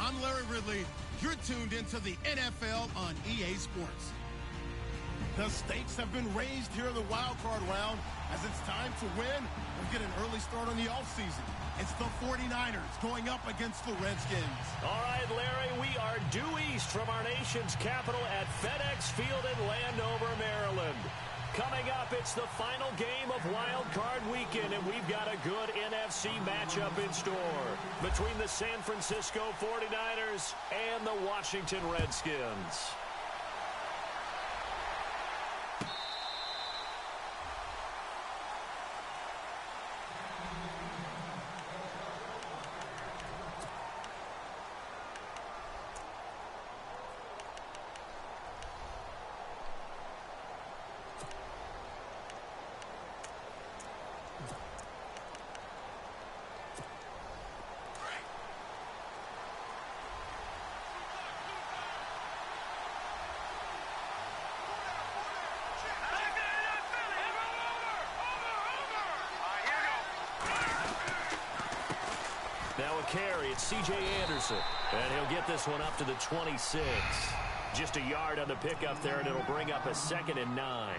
I'm Larry Ridley. You're tuned into the NFL on EA Sports. The stakes have been raised here in the wild card round as it's time to win or get an early start on the offseason. It's the 49ers going up against the Redskins. All right, Larry, we are due east from our nation's capital at FedEx Field in Landover, Maryland. Coming up, it's the final game of Wild Card Weekend, and we've got a good NFC matchup in store between the San Francisco 49ers and the Washington Redskins. Now a carry, it's C.J. Anderson, and he'll get this one up to the 26. Just a yard on the pickup there, and it'll bring up a 2nd and 9.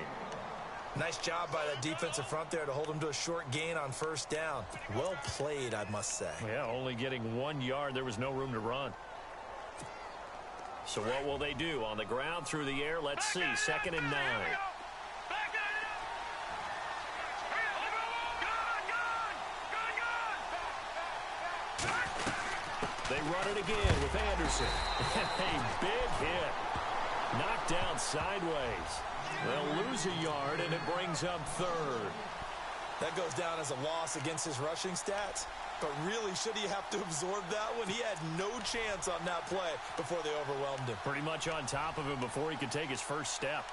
Nice job by that defensive front there to hold him to a short gain on first down. Well played, I must say. Yeah, only getting 1 yard. There was no room to run. So what will they do? On the ground, through the air, let's see. 2nd and 9. They run it again with Anderson. A big hit. Knocked down sideways. They'll lose a yard, and it brings up 3rd. That goes down as a loss against his rushing stats. But really, should he have to absorb that one? He had no chance on that play before they overwhelmed him. Pretty much on top of him before he could take his first step.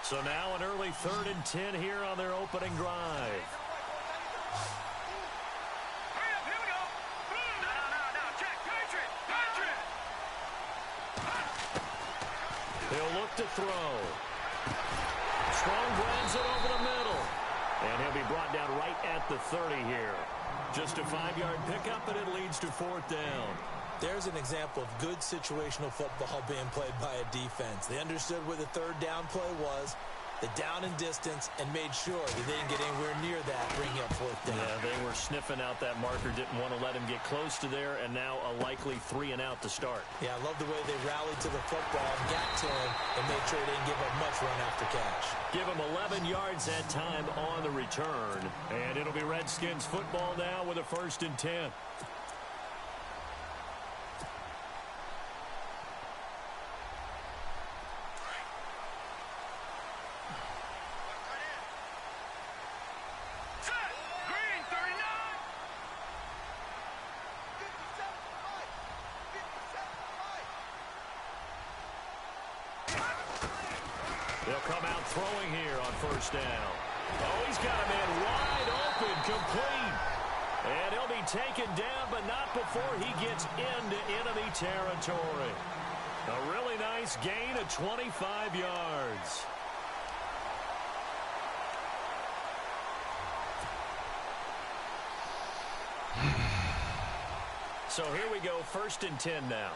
So now an early 3rd and 10 here on their opening drive. He'll look to throw. Strong grabs it over the middle. And he'll be brought down right at the 30 here. Just a 5-yard pickup, and it leads to 4th down. There's an example of good situational football being played by a defense. They understood where the 3rd down play was, the down and distance, and made sure that they didn't get anywhere near that, bringing up 4th down. Yeah, they were sniffing out that marker, didn't want to let him get close to there, and now a likely 3 and out to start. Yeah, I love the way they rallied to the football, got to him, and made sure they didn't give up much run after catch. Give him 11 yards that time on the return, and it'll be Redskins football now with a 1st and 10. They'll come out throwing here on 1st down. Oh, he's got a man wide open, complete. And he'll be taken down, but not before he gets into enemy territory. A really nice gain of 25 yards. So here we go, 1st and 10 now.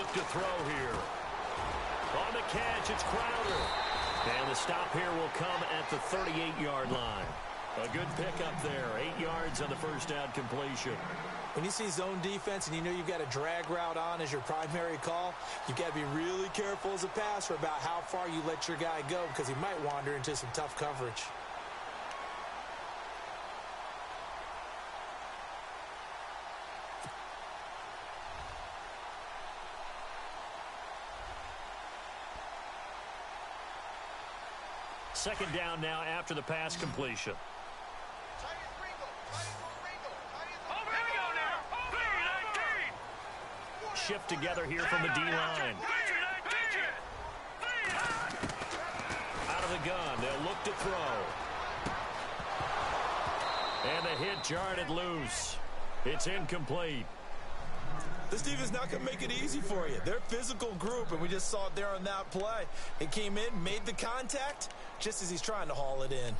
To throw here. On the catch, it's Crowder. And the stop here will come at the 38-yard line. A good pickup there. 8 yards on the 1st down completion. When you see zone defense and you know you've got a drag route on as your primary call, you've got to be really careful as a passer about how far you let your guy go because he might wander into some tough coverage. Second down now after the pass completion. Shift together here from the D-line. Out of the gun, they'll look to throw. And the hit jarred it loose. It's incomplete. This defense not going to make it easy for you. They're a physical group, and we just saw it there on that play. He came in, made the contact, just as he's trying to haul it in.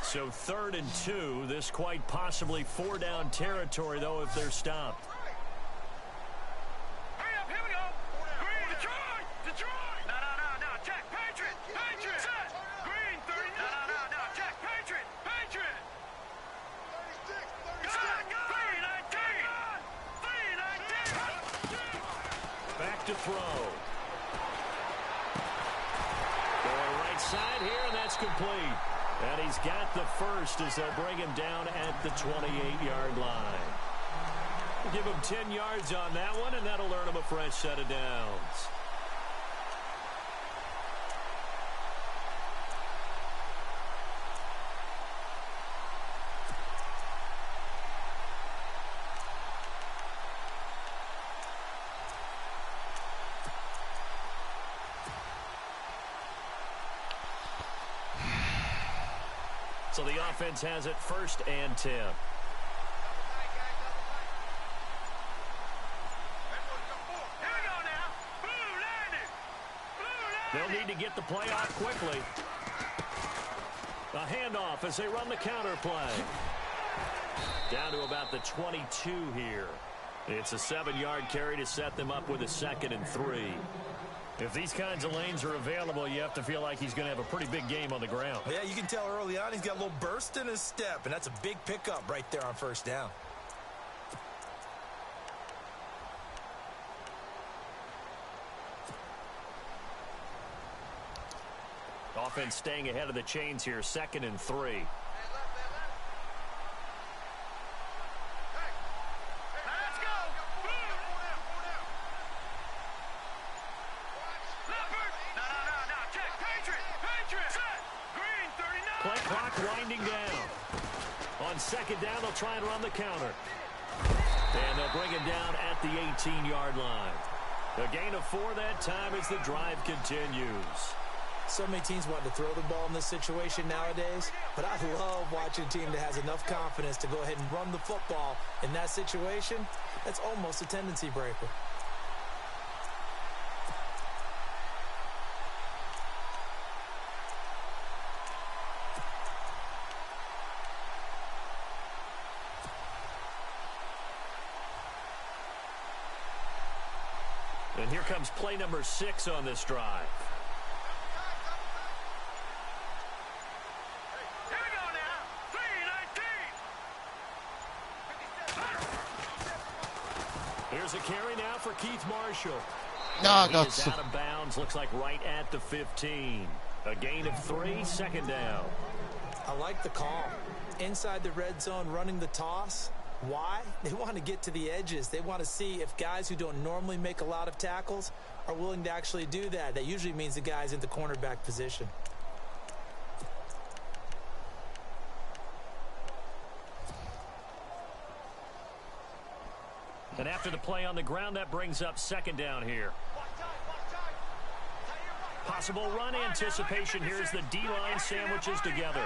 So 3rd and 2. This quite possibly 4-down territory, though, if they're stopped. Hurry up, here we go. Green, Detroit, Detroit. No, check, Patriot, Patriot. Set, Green, 30. No, check, Patriot, Patriot. 36, 319. 319. Back to throw. Going right side here, and that's complete. And he's got the first as they'll bring him down at the 28-yard line. Give him 10 yards on that one, and that'll earn him a fresh set of downs. So the offense has it 1st and 10. They'll need to get the play off quickly. A handoff as they run the counter play. Down to about the 22 here. It's a 7-yard carry to set them up with a 2nd and 3. If these kinds of lanes are available, you have to feel like he's going to have a pretty big game on the ground. Yeah, you can tell early on he's got a little burst in his step, and that's a big pickup right there on 1st down. Offense staying ahead of the chains here, 2nd and 3. Play clock winding down. On 2nd down, they'll try and run the counter. And they'll bring him down at the 18-yard line. A gain of 4 that time as the drive continues. So many teams want to throw the ball in this situation nowadays, but I love watching a team that has enough confidence to go ahead and run the football in that situation. That's almost a tendency breaker. And here comes play number 6 on this drive. Here we go now. 319. Here's a carry now for Keith Marshall. 아, He is out of bounds, looks like right at the 15. A gain of 3, 2nd down. I like the call. Inside the red zone, running the toss. Why? They want to get to the edges. They want to see if guys who don't normally make a lot of tackles are willing to actually do that. That usually means the guy's in the cornerback position. And after the play on the ground, that brings up 2nd down here. Possible run anticipation here as the D-line sandwiches together.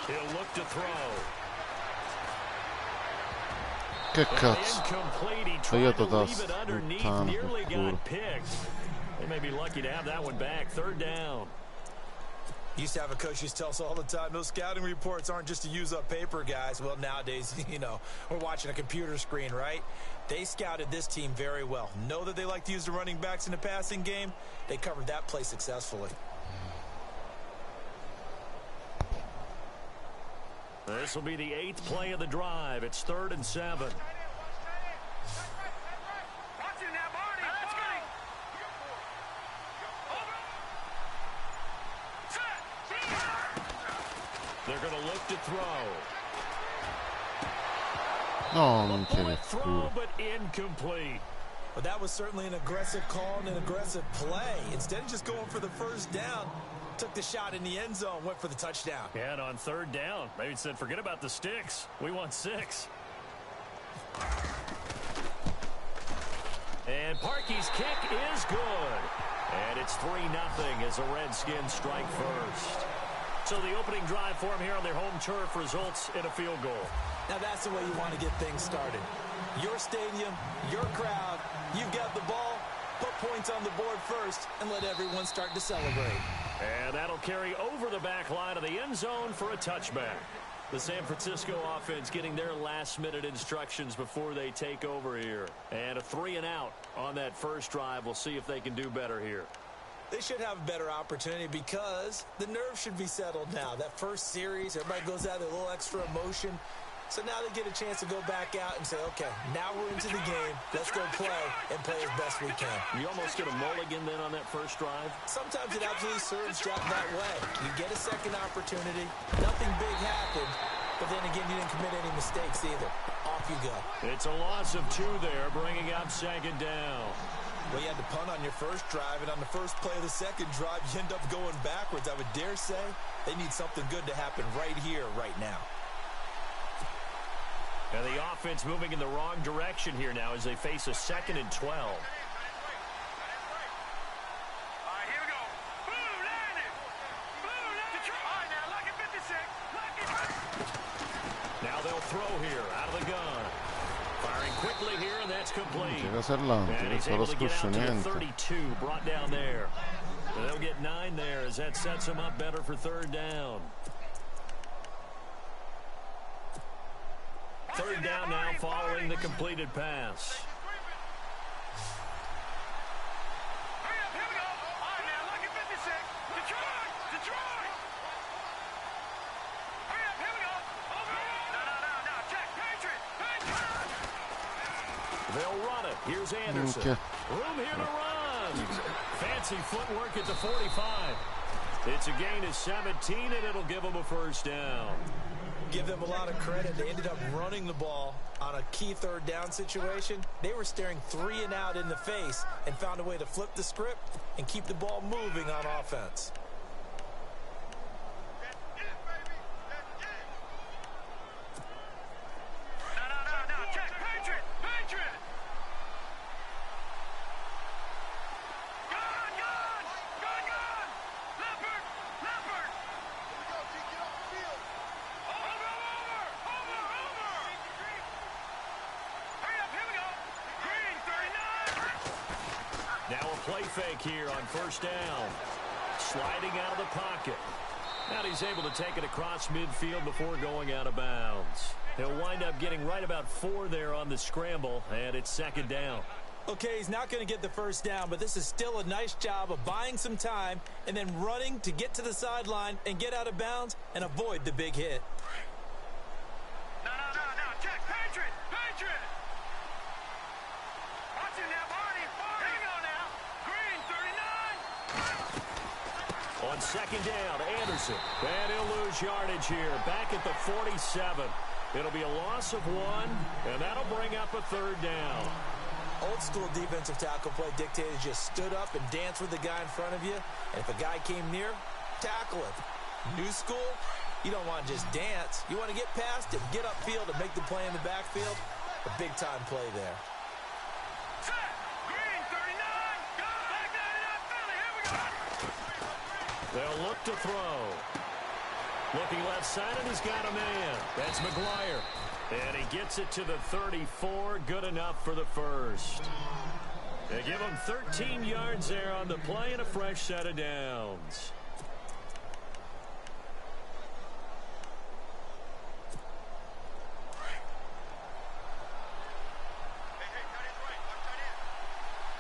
He'll look to throw. Che cazzo? Incomplete. He Io tried to to leave it underneath. puttana, Nearly culo. got picked. They may be lucky to have that one back. 3rd down. Used to have a coach who used to tell us all the time, those scouting reports aren't just to use up paper, guys. Well, nowadays, you know, we're watching a computer screen, right? They scouted this team very well. Know that they like to use the running backs in the passing game. They covered that play successfully. This will be the 8th play of the drive. It's 3rd and 7. Watch it now, Barney. Let's go. They're going to look to throw. No, non c'è Bullet throw, culo. but incomplete. But that was certainly an aggressive call and an aggressive play. Instead of just going for the 1st down, took the shot in the end zone, went for the touchdown. Yeah, and on 3rd down, maybe said, forget about the sticks. We want 6. And Parkey's kick is good. And it's 3-0 as the Redskins strike first. So the opening drive for them here on their home turf results in a field goal. Now that's the way you want to get things started. Your stadium, your crowd, you've got the ball, put points on the board first, and let everyone start to celebrate. And that'll carry over the back line of the end zone for a touchback. The San Francisco offense getting their last-minute instructions before they take over here. And a 3-and-out on that first drive. We'll see if they can do better here. They should have a better opportunity because the nerves should be settled now. That first series, everybody goes out with a little extra emotion. So now they get a chance to go back out and say, okay, now we're into the game. Let's go play and play as best we can. You almost get a mulligan then on that first drive? Sometimes it absolutely serves that way. You get a second opportunity. Nothing big happened. But then again, you didn't commit any mistakes either. Off you go. It's a loss of 2 there, bringing up second down. Well, you had to punt on your first drive, and on the first play of the second drive, you end up going backwards. I would dare say they need something good to happen right here, right now. And the offense moving in the wrong direction here now as they face a 2nd and 12. All right, here we go. Blue landed. Blue landed. All right, now, lucky 56. Lucky 50. Now they'll throw here out of the gun. Firing quickly here, and that's complete. Llega Serlante, And he's solo able to get out to the niente. 32, brought down there. And they'll get 9 there as that sets them up better for third down. Third down now following the completed pass. Hurry up, here we go. All right, now, lucky 56. Detroit. Detroit. Hurry up, here we go. Over. No. Check. Patriot. Patriot. They'll run it. Here's Anderson. Okay. Room here to run. Fancy footwork at the 45. It's a gain of 17, and it'll give them a first down. Give them a lot of credit. They ended up running the ball on a key third down situation. They were staring 3 and out in the face and found a way to flip the script and keep the ball moving on offense. No. Check. Patriot. Patriot. Gun. Leopard. Over. Hurry up, here we go. Green, 39. Now a play fake here on first down. Sliding out of the pocket. And he's able to take it across midfield before going out of bounds. He'll wind up getting right about 4 there on the scramble, and it's second down. Okay, he's not going to get the first down, but this is still a nice job of buying some time and then running to get to the sideline and get out of bounds and avoid the big hit. No. Check. Patriot. Watch it now, Barney. Here we go now. Green, 39. On second down, Anderson. And he'll lose yardage here. Back at the 47. It'll be a loss of 1, and that'll bring up a third down. Old school defensive tackle play dictated just stood up and danced with the guy in front of you. And if a guy came near, tackle him. New school, you don't want to just dance. You want to get past it, get upfield, and make the play in the backfield. A big-time play there. Set. Green, 39. Go. Back down in that Philly. Here we go. They'll look to throw. Looking left side, and he's got a man. That's McGuire. And he gets it to the 34. Good enough for the first. They give him 13 yards there on the play and a fresh set of downs.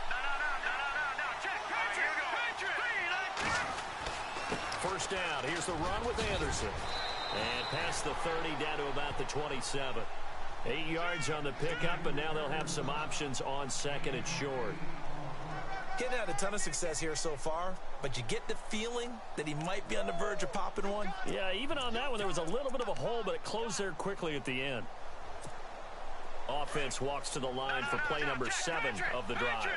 No. Check. Patriot. First down. Here's the run with Anderson. And past the 30 down to about the 27. 8 yards on the pickup, and now they'll have some options on second and short. Getting had a ton of success here so far, but you get the feeling that he might be on the verge of popping one. Yeah, even on that one, there was a little bit of a hole, but it closed there quickly at the end. Offense walks to the line for play number 7 of the drive.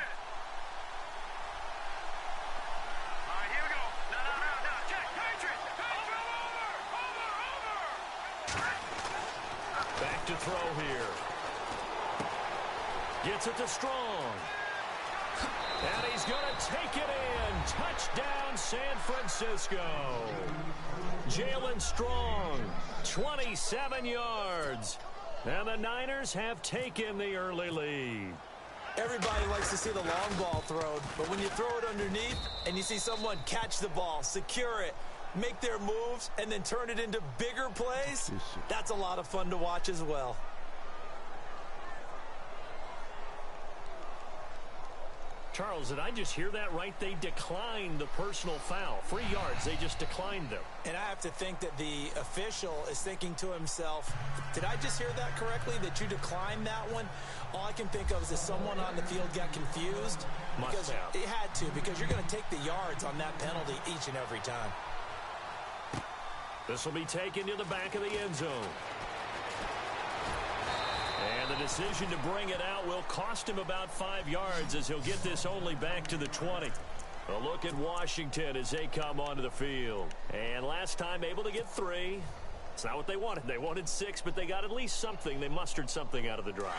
Back to throw here. Gets it to Strong. And he's going to take it in. Touchdown, San Francisco. Jalen Strong, 27 yards. And the Niners have taken the early lead. Everybody likes to see the long ball thrown, but when you throw it underneath and you see someone catch the ball, secure it, make their moves, and then turn it into bigger plays, that's a lot of fun to watch as well. Charles, did I just hear that right? They declined the personal foul. 3 yards, they just declined them. And I have to think that the official is thinking to himself, did I just hear that correctly, that you declined that one? All I can think of is that someone on the field got confused. Must have. It had to, because you're going to take the yards on that penalty each and every time. This will be taken to the back of the end zone. And the decision to bring it out will cost him about 5 yards as he'll get this only back to the 20. A look at Washington as they come onto the field. And last time able to get 3. It's not what they wanted. They wanted 6, but they got at least something. They mustered something out of the drive.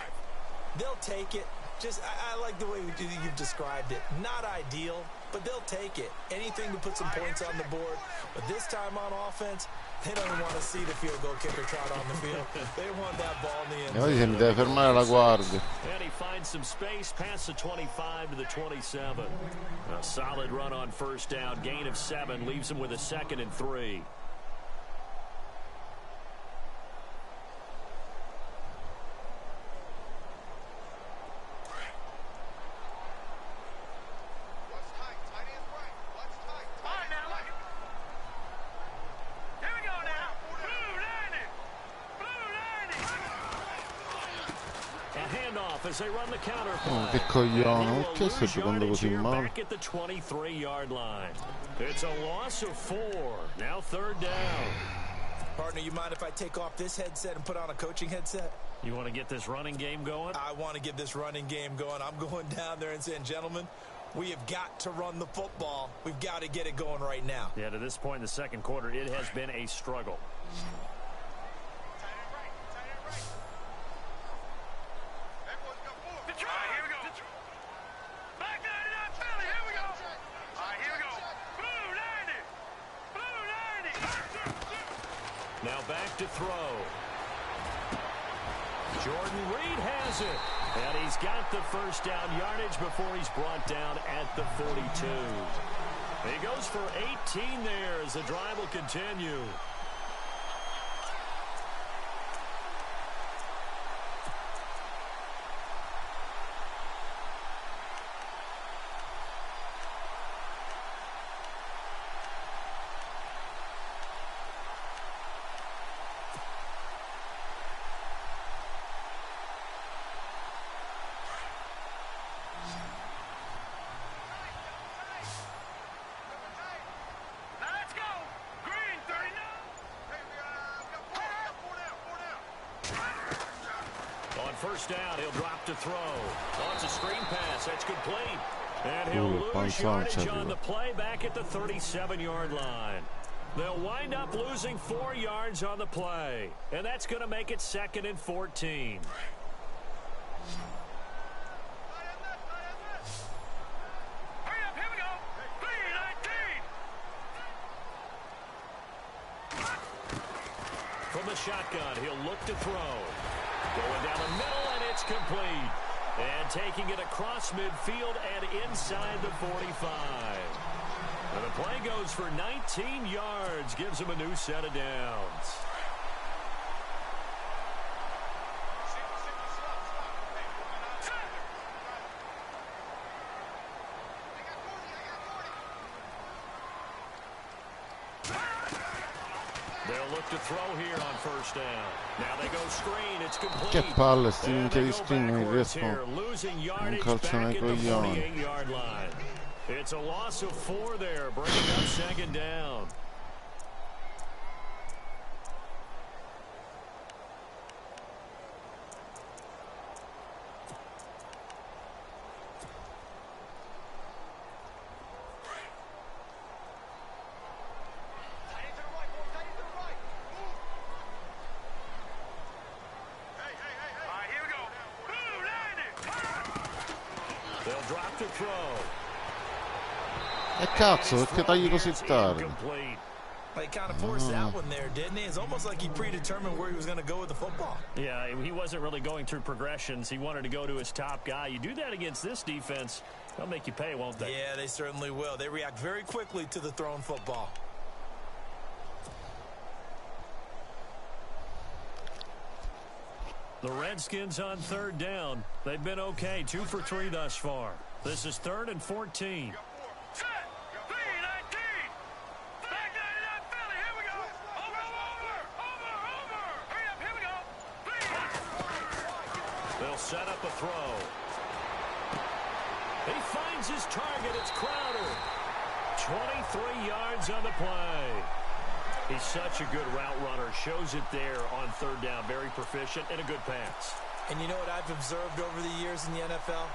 They'll take it. Just, I like the way you've described it. Not ideal, but they'll take it. Anything to put some points on the board. But this time on offense, they don't want to see the field goal kicker trot on the field. They want that ball in the end zone. Mi deve fermare la guardia. And he finds some space past the 25 to the 27. A solid run on first down. Gain of 7 leaves him with a 2nd and 3. As they run the counter play. Che coglione, perché stai giocando così male? Back at the 23-yard line. It's a loss of 4. Now 3rd down. Partner, you mind if I take off this headset and put on a coaching headset? You want to get this running game going? I want to get this running game going. I'm going down there and saying, gentlemen, we have got to run the football. We've got to get it going right now. Yeah, to this point in the second quarter, it has been a struggle. Now back to throw. Jordan Reed has it. And he's got the first down yardage before he's brought down at the 42. He goes for 18 there as the drive will continue. First down, he'll drop to throw. Wants a screen pass. That's complete. And he'll lose yardage on the play back at the 37-yard line. They'll wind up losing 4 yards on the play. And that's going to make it 2nd and 14. From the shotgun, he'll look to throw. Going down the middle, and it's complete. And taking it across midfield and inside the 45. And the play goes for 19 yards, gives him a new set of downs. They'll look to throw here on first down. Now they go screen. It's complete. Che palle, sti minchia di screen non riescono. Un calcio nei coglioni. It's a loss of 4 there, bringing up 2nd down. They'll drop to throw. E cazzo, perché tagli così tardi? He kind of forced that one there, didn't he? It's almost like he predetermined where he was going to go with the football. Yeah, he wasn't really going through progressions. He wanted to go to his top guy. You do that against this defense, they'll make you pay, won't they? Yeah, they certainly will. They react very quickly to the thrown football. The Redskins on third down. They've been okay, 2 for 3 thus far. This is 3rd and 14. Set up a throw. He finds his target. It's Crowder. 23 yards on the play. He's such a good route runner. Shows it there on third down. Very proficient and a good pass. And you know what I've observed over the years in the NFL?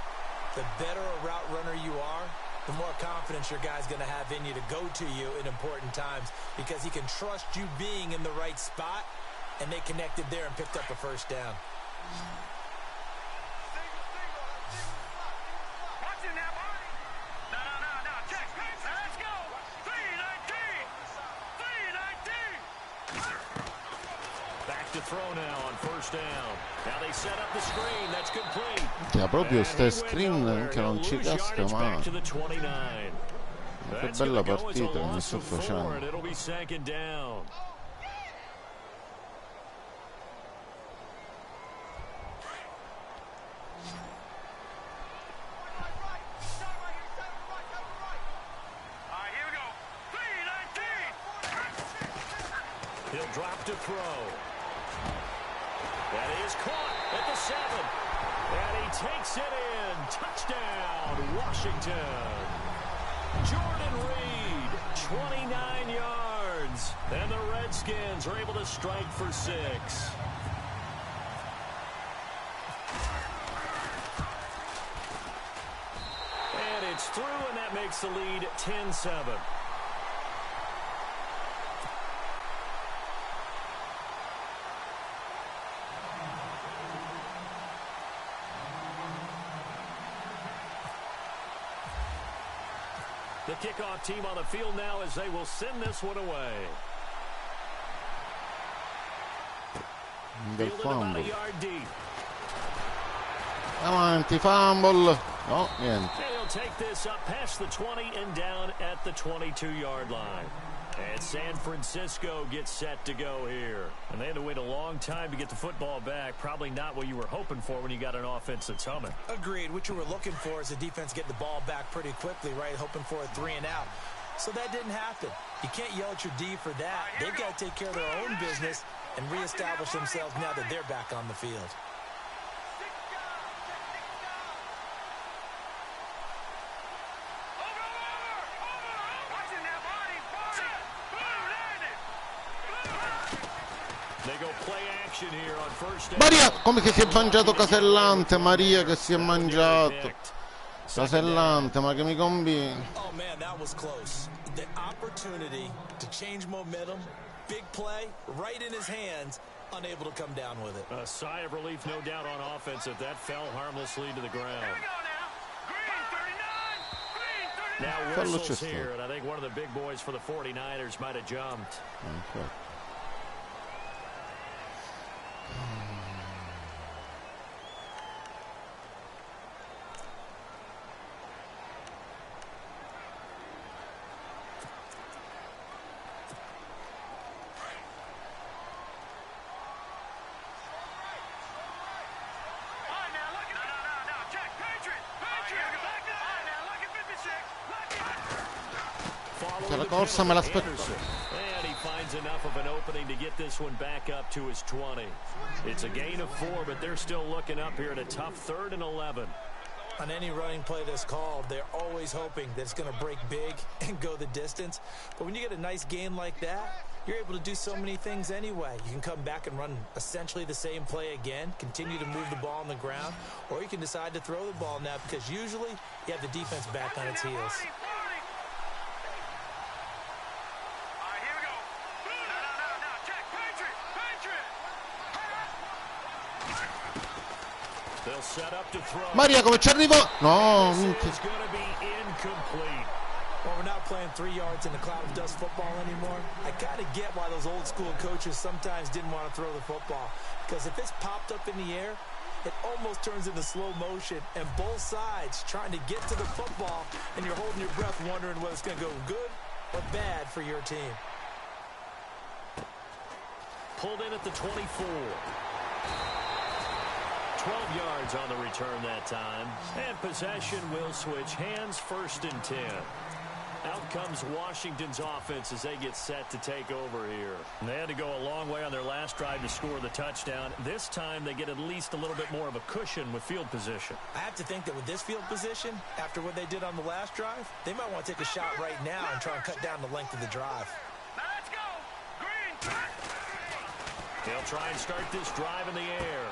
The better a route runner you are, the more confidence your guy's going to have in you to go to you in important times because he can trust you being in the right spot, and they connected there and picked up a first down. To throw now on first down. Now they set up the screen. That's complete. Yeah, proprio ste screen che non ci casca mai. Che bella partita che mi sto facendo. It'll be second down. He'll drop to throw. That is caught at the 7. And he takes it in. Touchdown, Washington. Jordan Reed, 29 yards. And the Redskins are able to strike for 6. And it's through, and that makes the lead 10-7. The kickoff team on the field now as they will send this one away. Del fumble. A yard deep. Avanti, fumble. No, niente. And he'll take this up past the 20 and down at the 22-yard line. And San Francisco gets set to go here. And they had to wait a long time to get the football back. Probably not what you were hoping for when you got an offense that's humming. Agreed. What you were looking for is the defense getting the ball back pretty quickly, right? Hoping for a 3 and out. So that didn't happen. You can't yell at your D for that. They've got to take care of their own business and reestablish themselves now that they're back on the field. Maria, come che si è mangiato Casellante, Maria che si è mangiato Casellante, ma che mi combini. Oh man, that was close. The opportunity to change momentum, big play, right in his hands, unable to come down with it. A sigh of relief, no doubt, on offense if that fell harmlessly to the ground. Now whistles here, and I think one of the big boys for the 49ers might have jumped. Okay. La corsa me l'aspetto. And he finds enough of an opening to get this one back up to his 20. It's a gain of 4, but they're still looking up here at a tough 3rd and 11. On any running play that's called, they're always hoping that it's going to break big and go the distance. But when you get a nice gain like that, you're able to do so many things anyway. You can come back and run essentially the same play again, continue to move the ball on the ground, or you can decide to throw the ball now because usually you have the defense back on its heels. set up to throw. Maria, come ci arrivo? No, This minchia. is going to be incomplete. Well, we're not playing 3 yards in a cloud of dust football anymore. I kind of get why those old school coaches sometimes didn't want to throw the football. Because if it's popped up in the air, it almost turns into slow motion. And both sides trying to get to the football, and you're holding your breath wondering whether it's going to go good or bad for your team. Pulled in at the 24. 12 yards on the return that time. And possession will switch hands, 1st and 10. Out comes Washington's offense as they get set to take over here. And they had to go a long way on their last drive to score the touchdown. This time they get at least a little bit more of a cushion with field position. I have to think that with this field position, after what they did on the last drive, they might want to take a shot right now and try and cut down the length of the drive. Now let's go. Green. They'll try and start this drive in the air.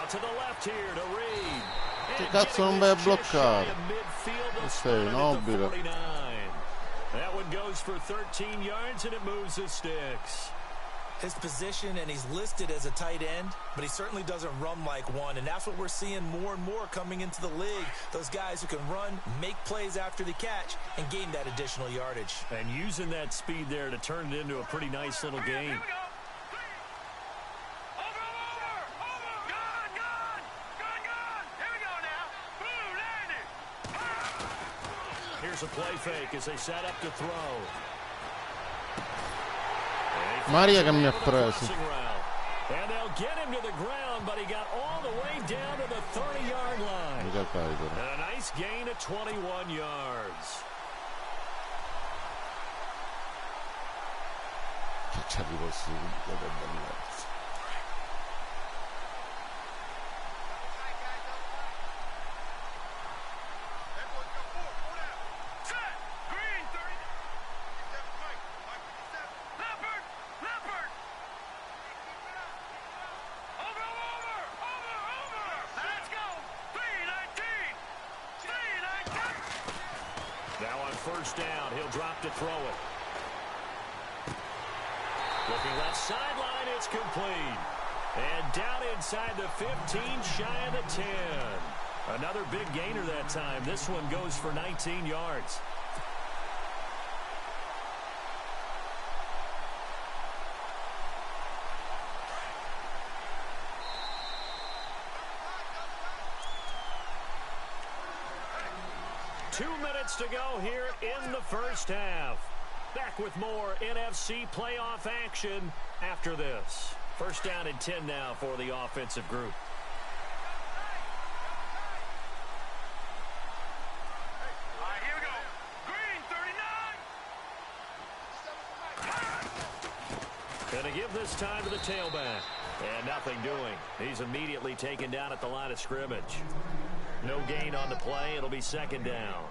Out to the left here to Reed. Che cazzo non vai a bloccare? Sei nobile. That one goes for 13 yards, and it moves the sticks. His position, and he's listed as a tight end, but he certainly doesn't run like one, and that's what we're seeing more and more coming into the league. Those guys who can run, make plays after the catch, and gain that additional yardage. And using that speed there to turn it into a pretty nice little game. Here's a play fake as they set up to throw. Maria che mi ha preso. And they'll get him to the ground, but he got all the way down to the 30-yard line. And a nice gain of 21 yards. Che ci arrivo subito. First down, he'll drop to throw it. Looking left sideline, it's complete. And down inside the 15, shy of the 10. Another big gainer that time. This one goes for 19 yards. To go here in the first half. Back with more NFC playoff action after this. First down and 10 now for the offensive group. All right, here we go. Green, 39. Gonna give this time to the tailback. And nothing doing. He's immediately taken down at the line of scrimmage. No gain on the play. It'll be second down.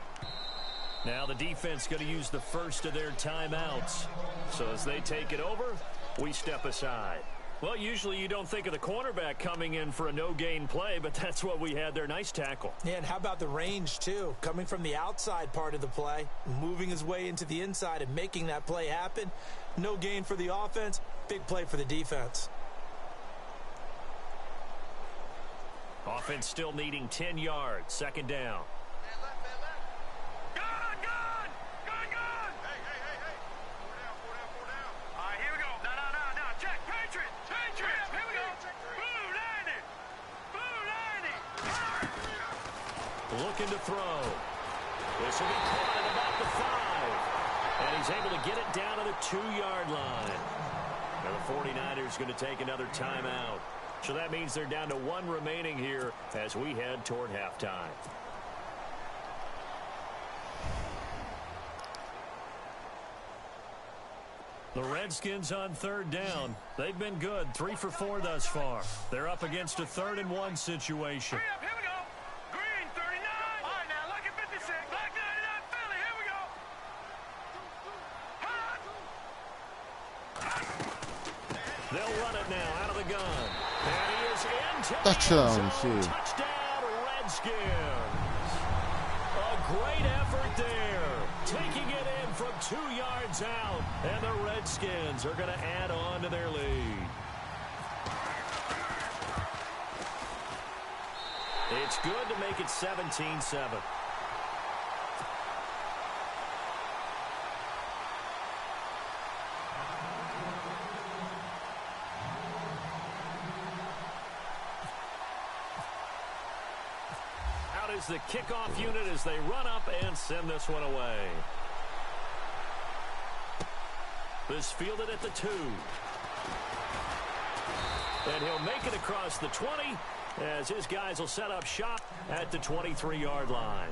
Now the defense going to use the first of their timeouts. So as they take it over, we step aside. Well, usually you don't think of the cornerback coming in for a no-gain play, but that's what we had there. Nice tackle. Yeah, and how about the range, too? Coming from the outside part of the play, moving his way into the inside and making that play happen. No gain for the offense, big play for the defense. Offense still needing 10 yards. Second down. Looking to throw. This will be caught at about the 5. And he's able to get it down to the 2-yard line. Now the 49ers going to take another timeout. So that means they're down to 1 remaining here as we head toward halftime. The Redskins on third down. They've been good. 3 for 4 thus far. They're up against a 3rd and 1 situation. Here we go. Green, 39. All right, now look at 56. Black 99, Philly. Here we go. They'll run it now out of the gun. And he is into Touchdown, the touchdown, Redskins. A great effort there. Taking it in from 2 yards out. And the Redskins are going to add on to their lead. It's good to make it 17-7. Out is the kickoff unit as they run up and send this one away. This fielded at the 2. And he'll make it across the 20 as his guys will set up shop at the 23-yard line.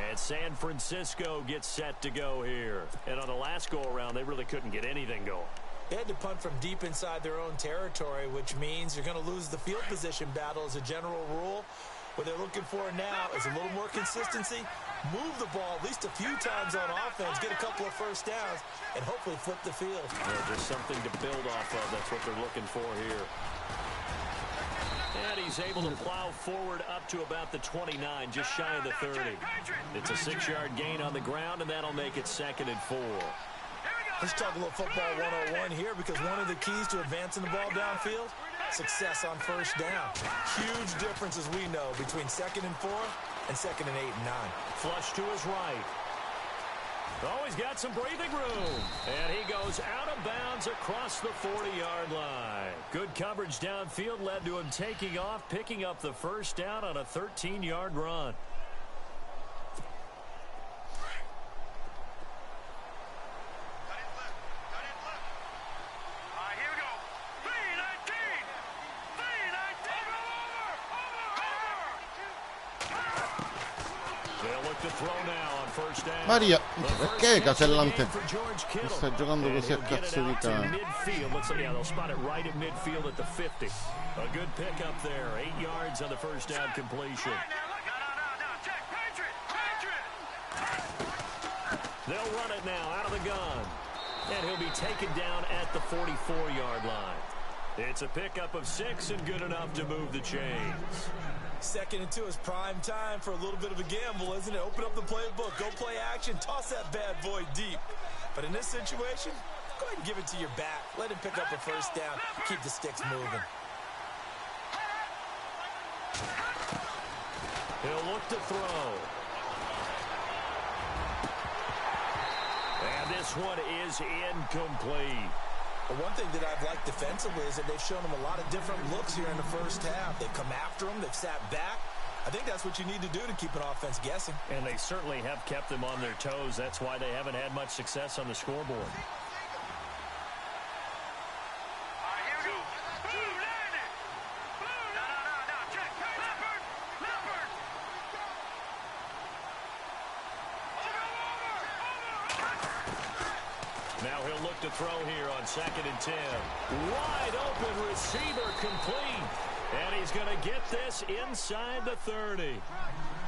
And San Francisco gets set to go here. And on the last go-around, they really couldn't get anything going. They had to punt from deep inside their own territory, which means you're going to lose the field position battle as a general rule. What they're looking for now is a little more consistency, move the ball at least a few times on offense, get a couple of first downs, and hopefully flip the field. Yeah, just something to build off of. That's what they're looking for here. And he's able to plow forward up to about the 29, just shy of the 30. It's a 6-yard gain on the ground, and that'll make it 2nd and 4. Let's talk a little football 101 here, because one of the keys to advancing the ball downfield, success on first down. Huge difference, as we know, between 2nd and 4 and 2nd and 8 and 9. Flush to his right. Oh, he's got some breathing room. And he goes out of bounds across the 40-yard line. Good coverage downfield led to him taking off, picking up the first down on a 13-yard run. Maria, perché Casellante sta giocando così a cazzo di cane? They'll spot it right at midfield at the 50. A good pickup there. 8 yards on the first down completion. They'll run it now out of the gun. And he'll be taken down at the 44-yard line. It's a pickup of 6 and good enough to move the chains. 2nd and 2 is prime time for a little bit of a gamble, isn't it? Open up the playbook, go play action, toss that bad boy deep. But in this situation, go ahead and give it to your back. Let him pick up a first down. Keep the sticks moving. He'll look to throw. And this one is incomplete. But one thing that I've liked defensively is that they've shown him a lot of different looks here in the first half. They've come after him. They've sat back. I think that's what you need to do to keep an offense guessing. And they certainly have kept them on their toes. That's why they haven't had much success on the scoreboard. Now he'll look to throw here on 2nd and 10. Wide open receiver complete. And he's going to get this inside the 30.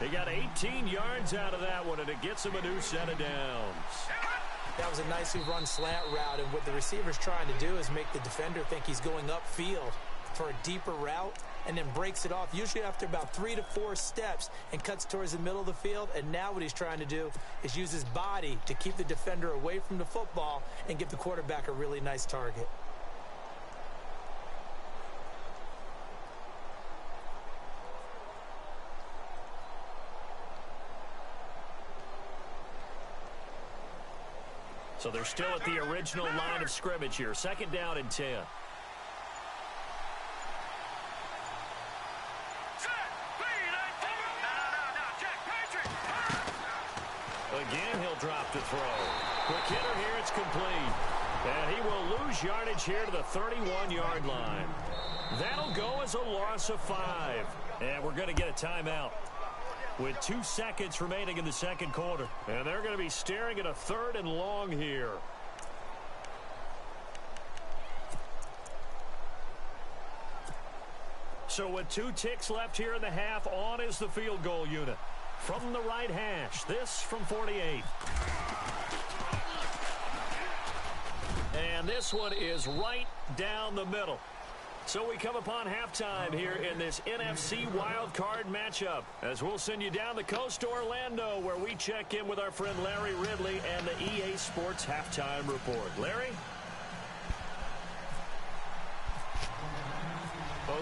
They got 18 yards out of that one, and it gets him a new set of downs. That was a nicely run slant route, and what the receiver's trying to do is make the defender think he's going upfield for a deeper route, and then breaks it off, usually after about 3 to 4 steps, and cuts towards the middle of the field. And now what he's trying to do is use his body to keep the defender away from the football and give the quarterback a really nice target. So they're still at the original line of scrimmage here. 2nd down and 10. Again, he'll drop to throw. Quick hitter here, it's complete. And he will lose yardage here to the 31-yard line. That'll go as a loss of 5. And we're going to get a timeout with 2 seconds remaining in the second quarter. And they're going to be staring at a 3rd and long here. So with 2 ticks left here in the half, on is the field goal unit. From the right hash, this from 48. And this one is right down the middle. So we come upon halftime here in this NFC wildcard matchup, as we'll send you down the coast to Orlando, where we check in with our friend Larry Ridley and the EA Sports Halftime Report. Larry?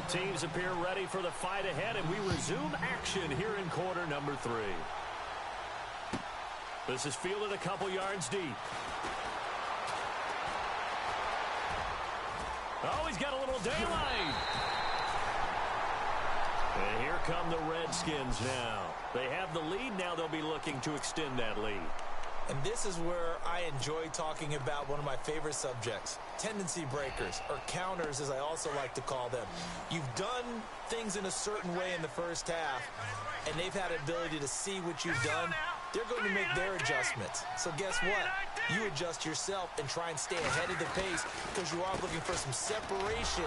Both teams appear ready for the fight ahead, and we resume action here in quarter number 3. This is fielded a couple yards deep. Oh, he's got a little daylight. And here come the Redskins now. They have the lead. Now they'll be looking to extend that lead. And this is where I enjoy talking about one of my favorite subjects, tendency breakers, or counters as I also like to call them. You've done things in a certain way in the first half, and they've had an ability to see what you've done. They're going to make their adjustments. So guess what? You adjust yourself and try and stay ahead of the pace because you are looking for some separation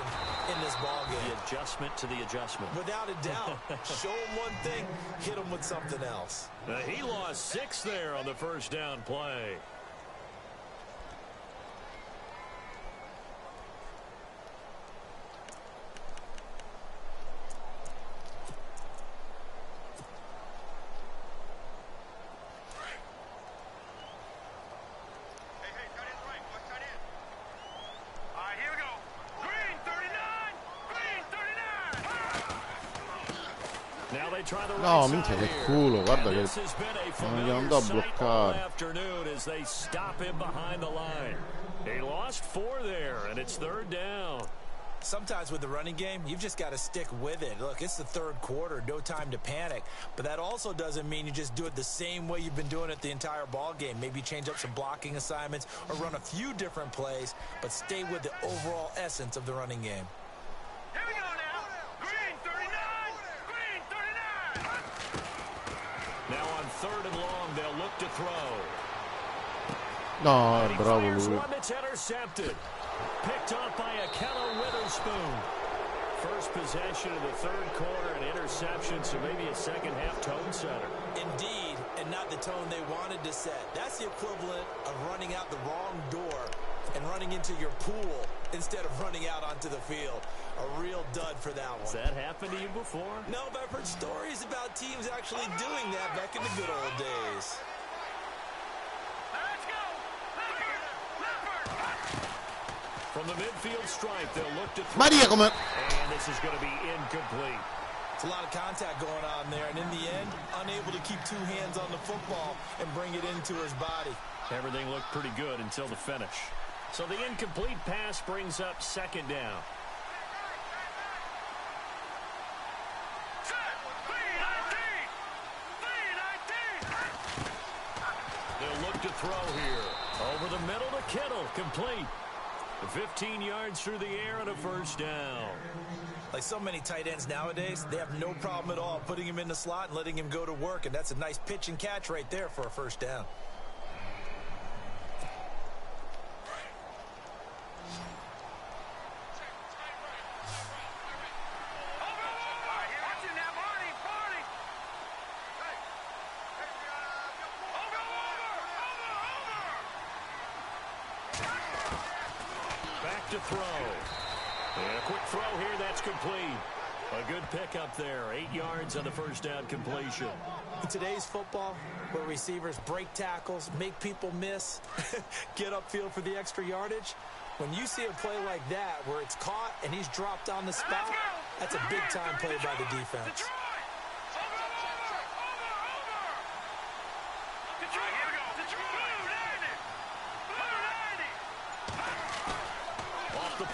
in this ballgame. The adjustment to the adjustment. Without a doubt. Show them one thing, hit them with something else. He lost 6 there on the first down play. No, minchia che culo, guarda che non gli andò a bloccare. As they stop him behind the line. He lost 4 there, and it's third down. Sometimes with the running game, you've just got to stick with it. Look, it's the third quarter, no time to panic. But that also doesn't mean you just do it the same way you've been doing it the entire ball game. Maybe change up some blocking assignments or run a few different plays, but stay with the overall essence of the running game. Here we go now. Green 39. Green 39. Now on third and long, they'll look to throw. No, bravo lui. One that's intercepted. Picked off by a Canale Witherspoon. First possession of the third quarter, an interception, so maybe a second-half tone setter. Indeed, and not the tone they wanted to set. That's the equivalent of running out the wrong door and running into your pool instead of running out onto the field. A real dud for that one. Has that happened to you before? No, but I've heard stories about teams actually doing that back in the good old days. Let's go. Leopard. From the midfield stripe, they'll look to throw. Maria come... And this is going to be incomplete. It's a lot of contact going on there, and in the end, unable to keep 2 hands on the football and bring it into his body. Everything looked pretty good until the finish. So the incomplete pass brings up second down. They'll look to throw here. Over the middle to Kittle, complete. 15 yards through the air and a first down. Like so many tight ends nowadays, they have no problem at all putting him in the slot and letting him go to work, and that's a nice pitch and catch right there for a first down. To throw. And a quick throw here, that's complete. A good pickup there, 8 yards on the first down completion. In today's football, where receivers break tackles, make people miss, get upfield for the extra yardage, when you see a play like that where it's caught and he's dropped on the spot, that's a big-time play by the defense.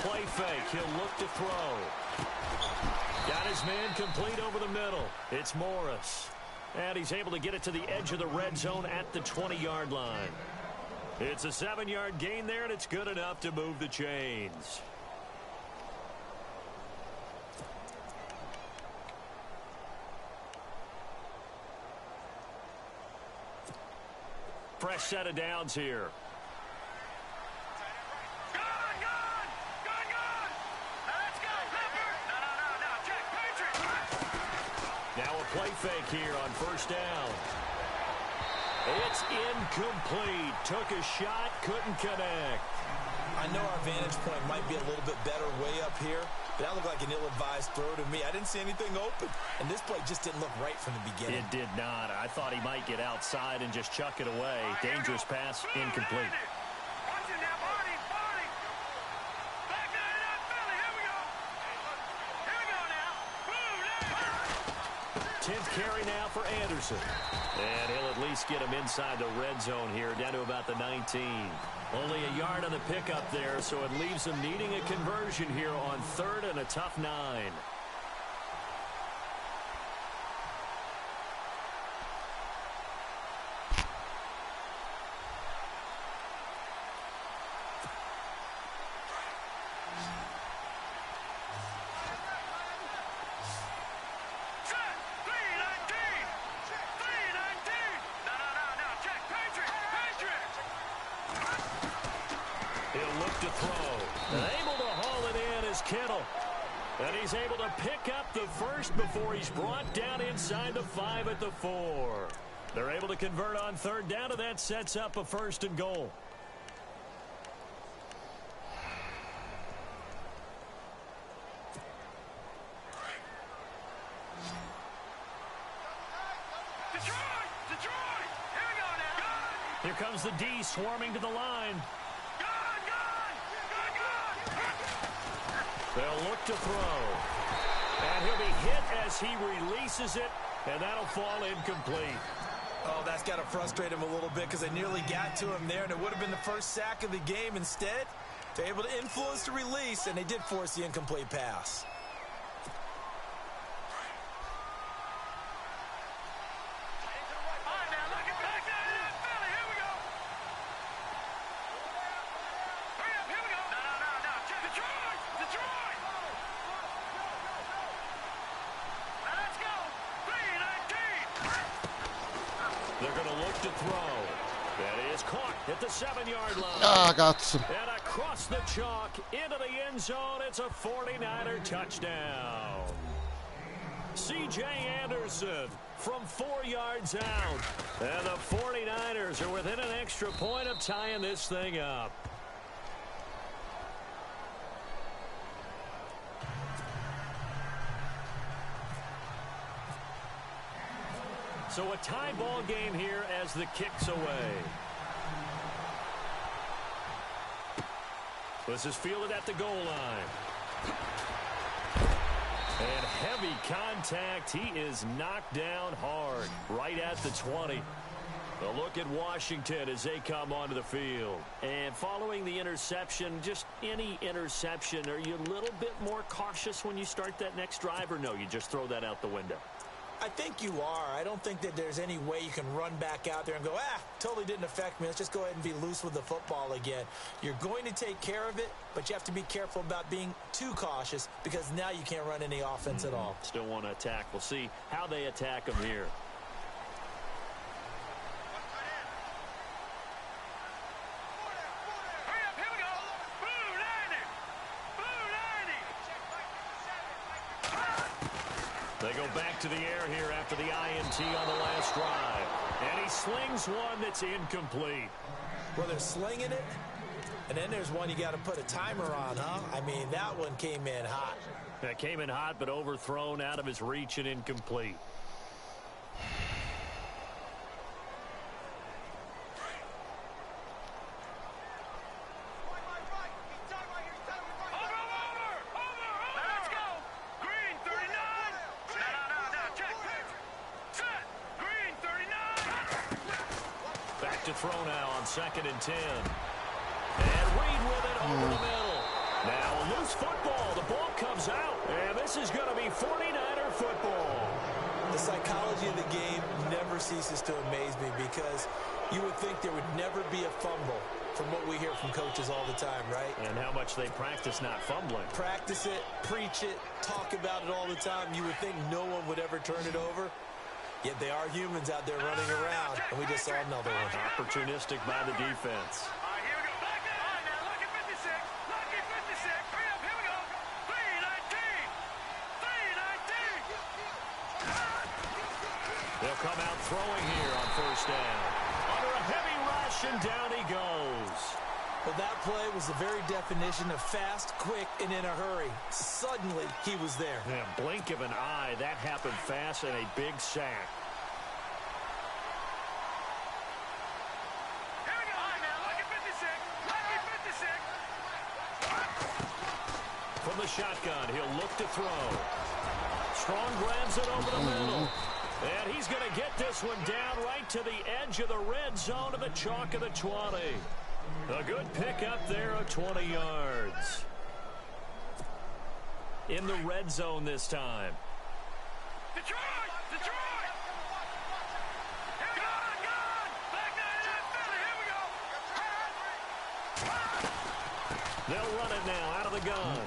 Play fake. He'll look to throw. Got his man complete over the middle. It's Morris. And he's able to get it to the edge of the red zone at the 20-yard line. It's a 7-yard gain there, and it's good enough to move the chains. Fresh set of downs here. Now a play fake here on first down. It's incomplete. Took a shot, couldn't connect. I know our vantage point might be a little bit better way up here, but that looked like an ill-advised throw to me. I didn't see anything open, and this play just didn't look right from the beginning. It did not. I thought he might get outside and just chuck it away. Dangerous pass, incomplete. Back there in that belly. Here we go. carry now for Anderson. And he'll at least get him inside the red zone here, down to about the 19. Only a yard on the pickup there, so it leaves him needing a conversion here on 3rd and a tough 9. To throw. And able to haul it in is Kittle. And he's able to pick up the first before he's brought down inside the 5 at the 4. They're able to convert on 3rd down, and that sets up a 1st and goal. Detroit! Here we go now! Here comes the D swarming to the line. They'll look to throw. And he'll be hit as he releases it, and that'll fall incomplete. Oh, that's got to frustrate him a little bit because they nearly got to him there, and it would have been the first sack of the game. Instead, they're able to influence the release, and they did force the incomplete pass. They're going to look to throw. That is caught at the 7-yard line. Ah, cazzo. And across the chalk into the end zone. It's a 49er touchdown. C.J. Anderson from 4 yards out. And the 49ers are within an extra point of tying this thing up. So a tie ball game here as the kick's away. This is fielded at the goal line. And heavy contact. He is knocked down hard right at the 20. A look at Washington as they come onto the field. And following the interception, just any interception, are you a little bit more cautious when you start that next drive, or no, you just throw that out the window? I think you are. I don't think that there's any way you can run back out there and go, totally didn't affect me. Let's just go ahead and be loose with the football again. You're going to take care of it, but you have to be careful about being too cautious because now you can't run any offense at all. Still want to attack. We'll see how they attack them here. They go back to the air here after the INT on the last drive. And he slings one that's incomplete. Well, they're slinging it, and then there's one you got to put a timer on, huh? I mean, that one came in hot. That came in hot, but overthrown out of his reach and incomplete. To throw now on 2nd and 10. And Reed with it over the middle. Now a loose football. The ball comes out. And this is going to be 49er football. The psychology of the game never ceases to amaze me because you would think there would never be a fumble from what we hear from coaches all the time, right? And how much they practice not fumbling. Practice it, preach it, talk about it all the time. You would think no one would ever turn it over. Yet they are humans out there running around, and we just saw another one. Opportunistic by the defense. All right, here we go. Back in. All right, now, lucky 56. Lucky 56. Hurry up, here we go. 3-19. 3-19. They'll come out throwing here on 1st down. Under a heavy rush, and down he goes. Well, that play was the very definition of fast, quick, and in a hurry. Suddenly, he was there. Yeah, blink of an eye. That happened fast and a big sack. Here we go. All right, now, lucky 56. Lucky 56. From the shotgun, he'll look to throw. Strong grabs it over the middle. And he's going to get this one down right to the edge of the red zone of the chalk of the 20. A good pickup there of 20 yards. In the red zone this time. Detroit! Detroit! Here we go! Back now, here we go! They'll run it now out of the gun.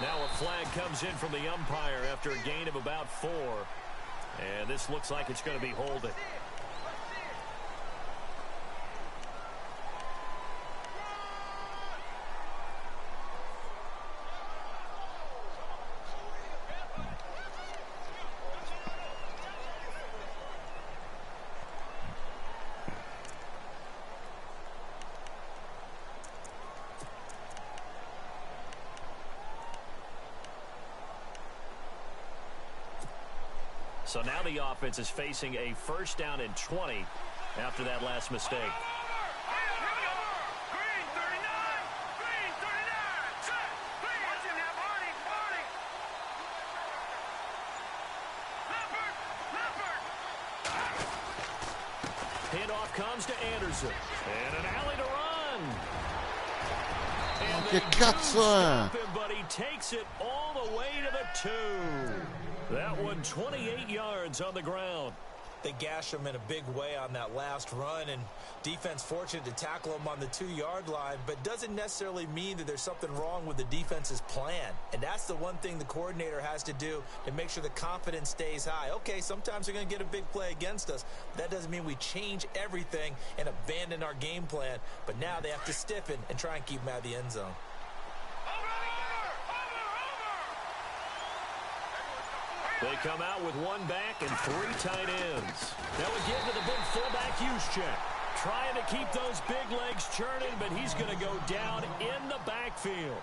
Now a flag comes in from the umpire after a gain of about 4. And this looks like it's going to be holding. So now the offense is facing a first down and 20 after that last mistake. Green 39! Green 39! Set! Green! Watch him now, Barney! Leopard! Handoff comes to Anderson. And an alley to run. And Che cazzo è? stop him, but he takes it all the way to the 2. That one 28 yards on the ground. They gashed him in a big way on that last run, and defense fortunate to tackle him on the 2-yard line, but doesn't necessarily mean that there's something wrong with the defense's plan. And that's the one thing the coordinator has to do to make sure the confidence stays high. Okay, sometimes they're going to get a big play against us. But that doesn't mean we change everything and abandon our game plan. But now they have to stiffen and try and keep him out of the end zone. They come out with 1 back and 3 tight ends. Now again to the big fullback use check. Trying to keep those big legs churning, but he's going to go down in the backfield.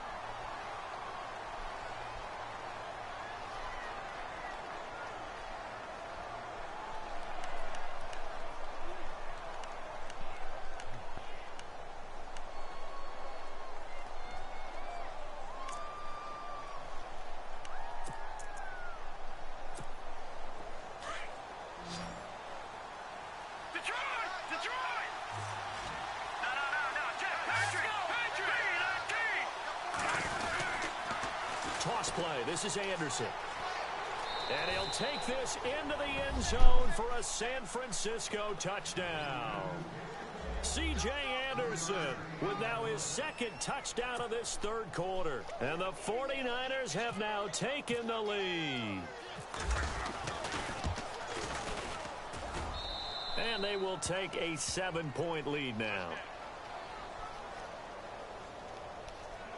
Toss play. This is Anderson. And he'll take this into the end zone for a San Francisco touchdown. C.J. Anderson with now his 2nd touchdown of this 3rd quarter. And the 49ers have now taken the lead. And they will take a 7-point lead now.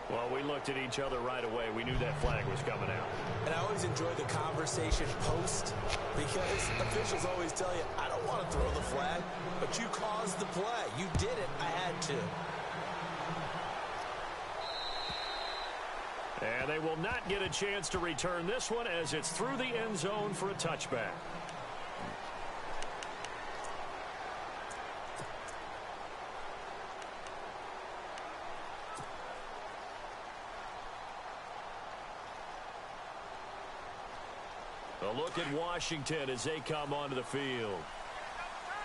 Well, we looked at each other right away. We knew that flag was coming out. And I always enjoy the conversation post because officials always tell you, I don't want to throw the flag, but you caused the play. You did it. I had to. And they will not get a chance to return this one as it's through the end zone for a touchback. A look at Washington as they come onto the field.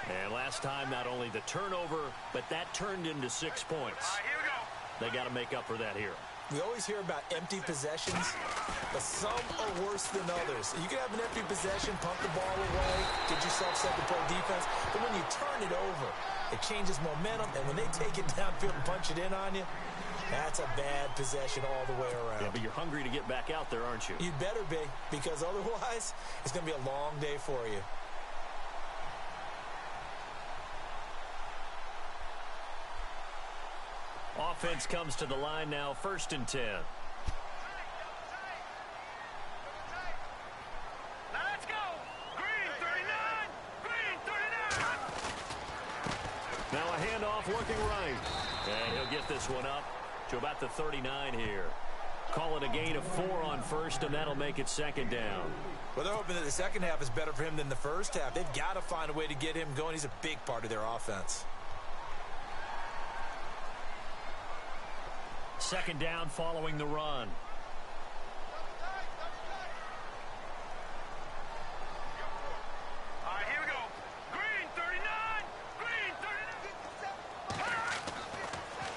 And last time, not only the turnover, but that turned into 6 points. All right, here we go. They got to make up for that here. We always hear about empty possessions, but some are worse than others. You can have an empty possession, pump the ball away, get yourself second-point defense, but when you turn it over, it changes momentum, and when they take it downfield and punch it in on you, that's a bad possession all the way around. Yeah, but you're hungry to get back out there, aren't you? You'd better be, because otherwise, it's going to be a long day for you. Offense comes to the line now, 1st and 10. Now let's go. Green 39. Green 39. Now a handoff looking right. And he'll get this one up to about the 39 here. Call it a gain of 4 on 1st, and that'll make it 2nd down. Well, they're hoping that the second half is better for him than the first half. They've got to find a way to get him going. He's a big part of their offense. 2nd down following the run.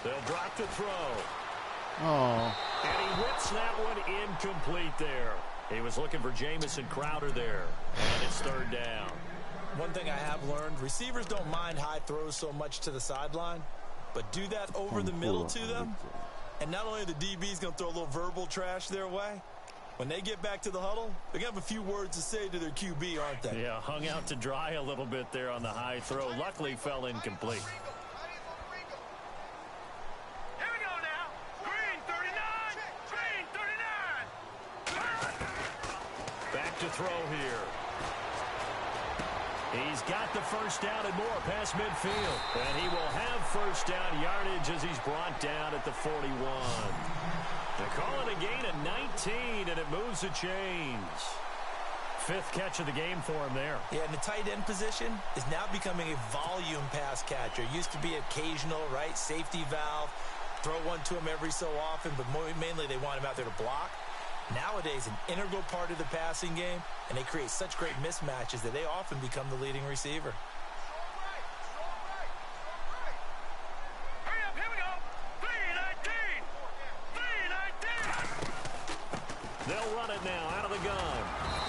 They'll drop to throw. Oh. And he whips that one incomplete there. He was looking for Jamison Crowder there. And it's third down. One thing I have learned, receivers don't mind high throws so much to the sideline, but do that over the middle to them, and not only are the DBs going to throw a little verbal trash their way, when they get back to the huddle, they're going to have a few words to say to their QB, aren't they? Yeah, hung out to dry a little bit there on the high throw. Luckily, fell incomplete. Here we go now. Green 39. Green 39. Back to throw here. He's got the first down and more past midfield. And he will have first down yardage as he's brought down at the 41. They call it a gain of 19, and it moves the chains. Fifth catch of the game for him there. Yeah, and the tight end position is now becoming a volume pass catcher. Used to be occasional, right? Safety valve. Throw one to him every so often, but mainly they want him out there to block. Nowadays, an integral part of the passing game, and they create such great mismatches that they often become the leading receiver. Hurry up, here we go. 319. 319. They'll run it now out of the gun.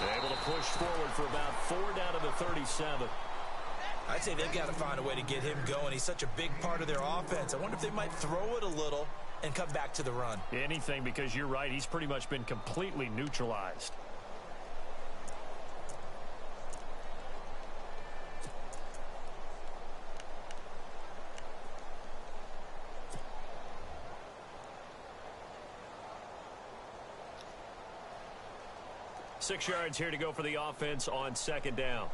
They're able to push forward for about 4 down to the 37. I'd say they've got to find a way to get him going. He's such a big part of their offense. I wonder if they might throw it a little and come back to the run. Anything, because you're right. He's pretty much been completely neutralized. Six yards here to go for the offense on second down.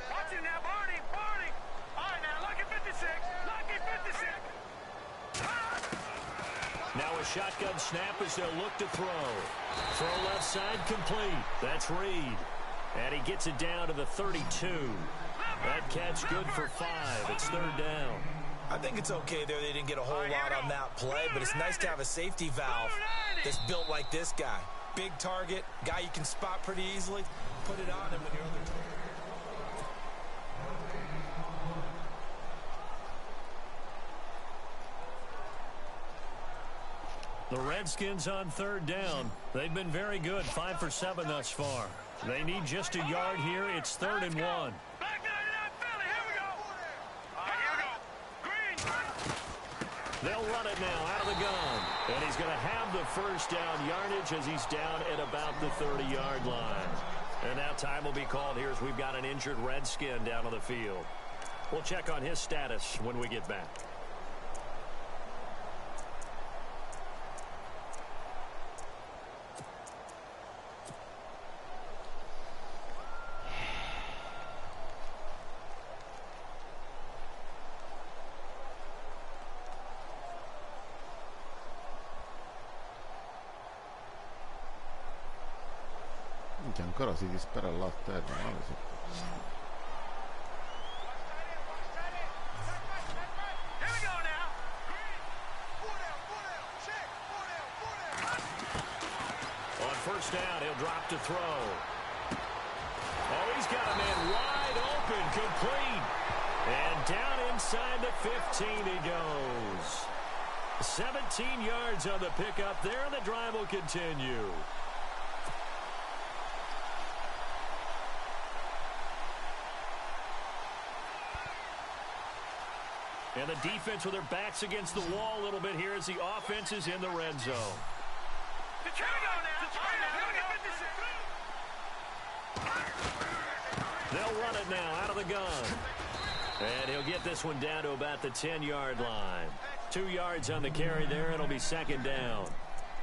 Watch it now, Barney. Barney. All right, now, lucky 56. Lucky 56. Now a shotgun snap as they'll look to throw. Throw left side complete. That's Reed. And he gets it down to the 32. That catch good for 5. It's third down. I think it's okay there. They didn't get a whole lot on that play, but it's nice to have a safety valve that's built like this guy. Big target, guy you can spot pretty easily. Put it on him when you're on the The Redskins on third down. They've been very good, 5 for 7 thus far. They need just a yard here. It's 3rd and 1. Back 99 Philly. Here we go. All right, here we go. Green. They'll run it now out of the gun. And he's going to have the first down yardage as he's down at about the 30-yard line. And now time will be called here as we've got an injured Redskin down on the field. We'll check on his status when we get back. Che ancora si dispera là a terra, no? Here we go now. On first down, he'll drop to throw. Oh, he's got a man wide open, complete. And down inside the 15 he goes. 17 yards on the pickup there, and the drive will continue. And the defense with their backs against the wall a little bit here as the offense is in the red zone. Here we go now. They'll run it now out of the gun. And he'll get this one down to about the 10-yard line. 2 yards on the carry there. It'll be second down.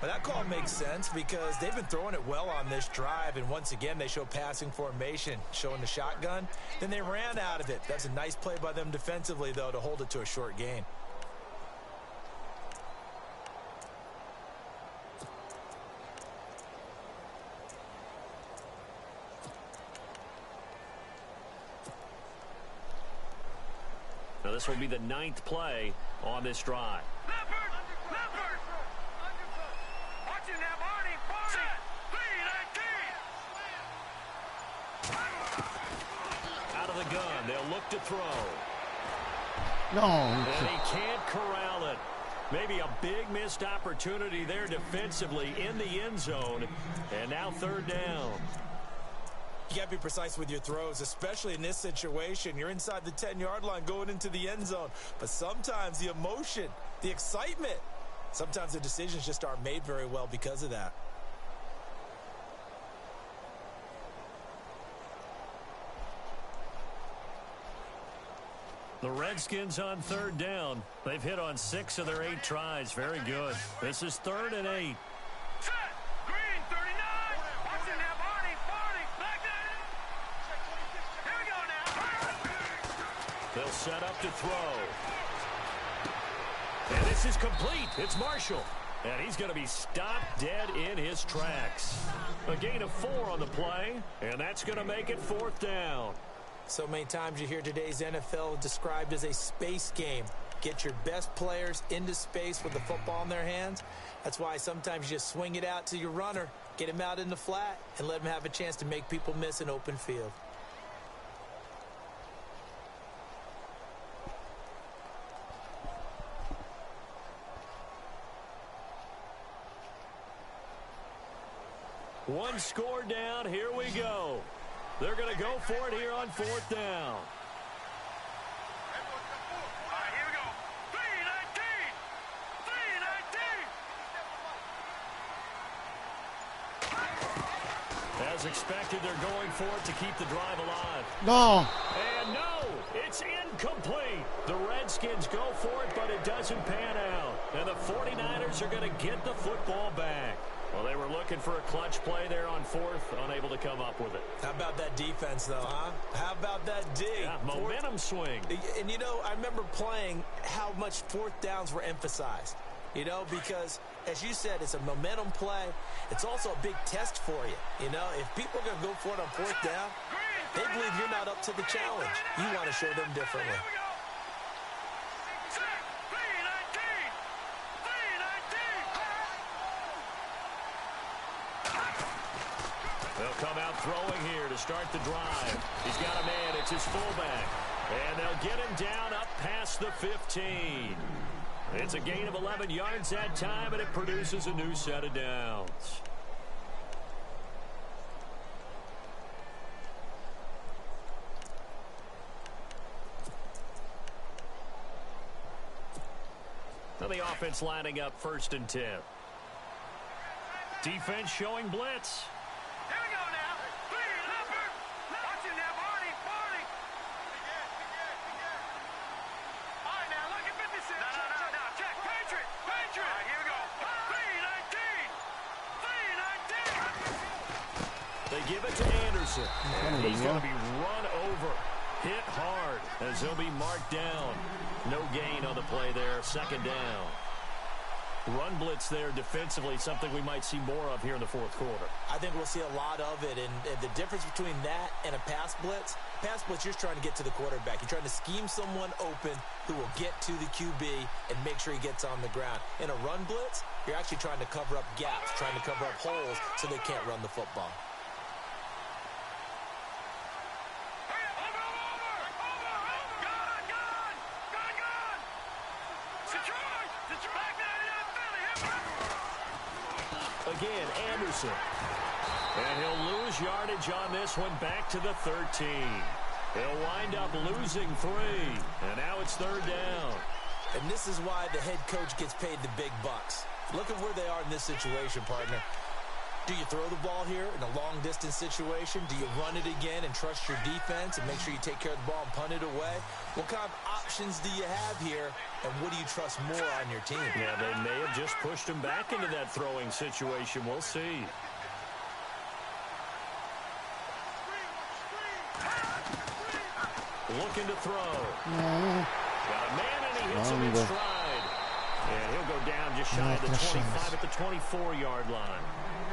Well, that call makes sense because they've been throwing it well on this drive, and once again they show passing formation, showing the shotgun. Then they ran out of it. That's a nice play by them defensively, though, to hold it to a short gain. Now this will be the 9th play on this drive. Out of the gun, they'll look to throw. No, And he can't corral it. Maybe a big missed opportunity there defensively in the end zone. And now third down. You got to be precise with your throws, especially in this situation. You're inside the 10-yard line going into the end zone. But sometimes the emotion, the excitement, sometimes the decisions just aren't made very well because of that. The Redskins on third down. They've hit on 6 of their 8 tries. Very good. This is 3rd and 8. Set. Green, 39. Watching now, Barney. Back there. Here we go now. They'll set up to throw. And this is complete. It's Marshall. And he's going to be stopped dead in his tracks. A gain of 4 on the play. And that's going to make it 4th down. So many times you hear today's NFL described as a space game. Get your best players into space with the football in their hands. That's why sometimes you just swing it out to your runner, get him out in the flat, and let him have a chance to make people miss an open field. One score down. Here we go. They're going to go for it here on 4th down. All right, here we go. 3-19. As expected, they're going for it to keep the drive alive. No. And no, it's incomplete. The Redskins go for it, but it doesn't pan out. And the 49ers are going to get the football back. Well, they were looking for a clutch play there on 4th, unable to come up with it. How about that defense, though, huh? How about that D? Yeah, momentum swing. And, you know, I remember playing how much 4th downs were emphasized. You know, because, as you said, it's a momentum play. It's also a big test for you. You know, if people are going to go for it on 4th down, they believe you're not up to the challenge. You want to show them differently. They'll come out throwing here to start the drive. He's got a man. It's his fullback. And they'll get him down up past the 15. It's a gain of 11 yards that time, and it produces a new set of downs. Now the offense lining up 1st and 10. Defense showing blitz. Here we go now. Clean, Leopard. Watching now, Barney. All right, now, look at 56. No. Check. Patriot. All right, here we go. 3-19. They give it to Anderson. And he's going to be run over. Hit hard as he'll be marked down. No gain on the play there. 2nd down. Run blitz there defensively, something we might see more of here in the 4th quarter. I think we'll see a lot of it, and the difference between that and a pass blitz, you're just trying to get to the quarterback. You're trying to scheme someone open who will get to the QB and make sure he gets on the ground. In a run blitz, you're actually trying to cover up gaps, trying to cover up holes so they can't run the football. Again, Anderson. And he'll lose yardage on this one back to the 13. He'll wind up losing 3. And now it's 3rd down. And this is why the head coach gets paid the big bucks. Look at where they are in this situation, partner. Do you throw the ball here in a long-distance situation? Do you run it again and trust your defense and make sure you take care of the ball and punt it away? What kind of options do you have here, and what do you trust more on your team? Yeah, they may have just pushed him back into that throwing situation. We'll see. Looking to throw. Got a man, and he hits him in stride. And he'll go down just shy of the 25 at the 24-yard line.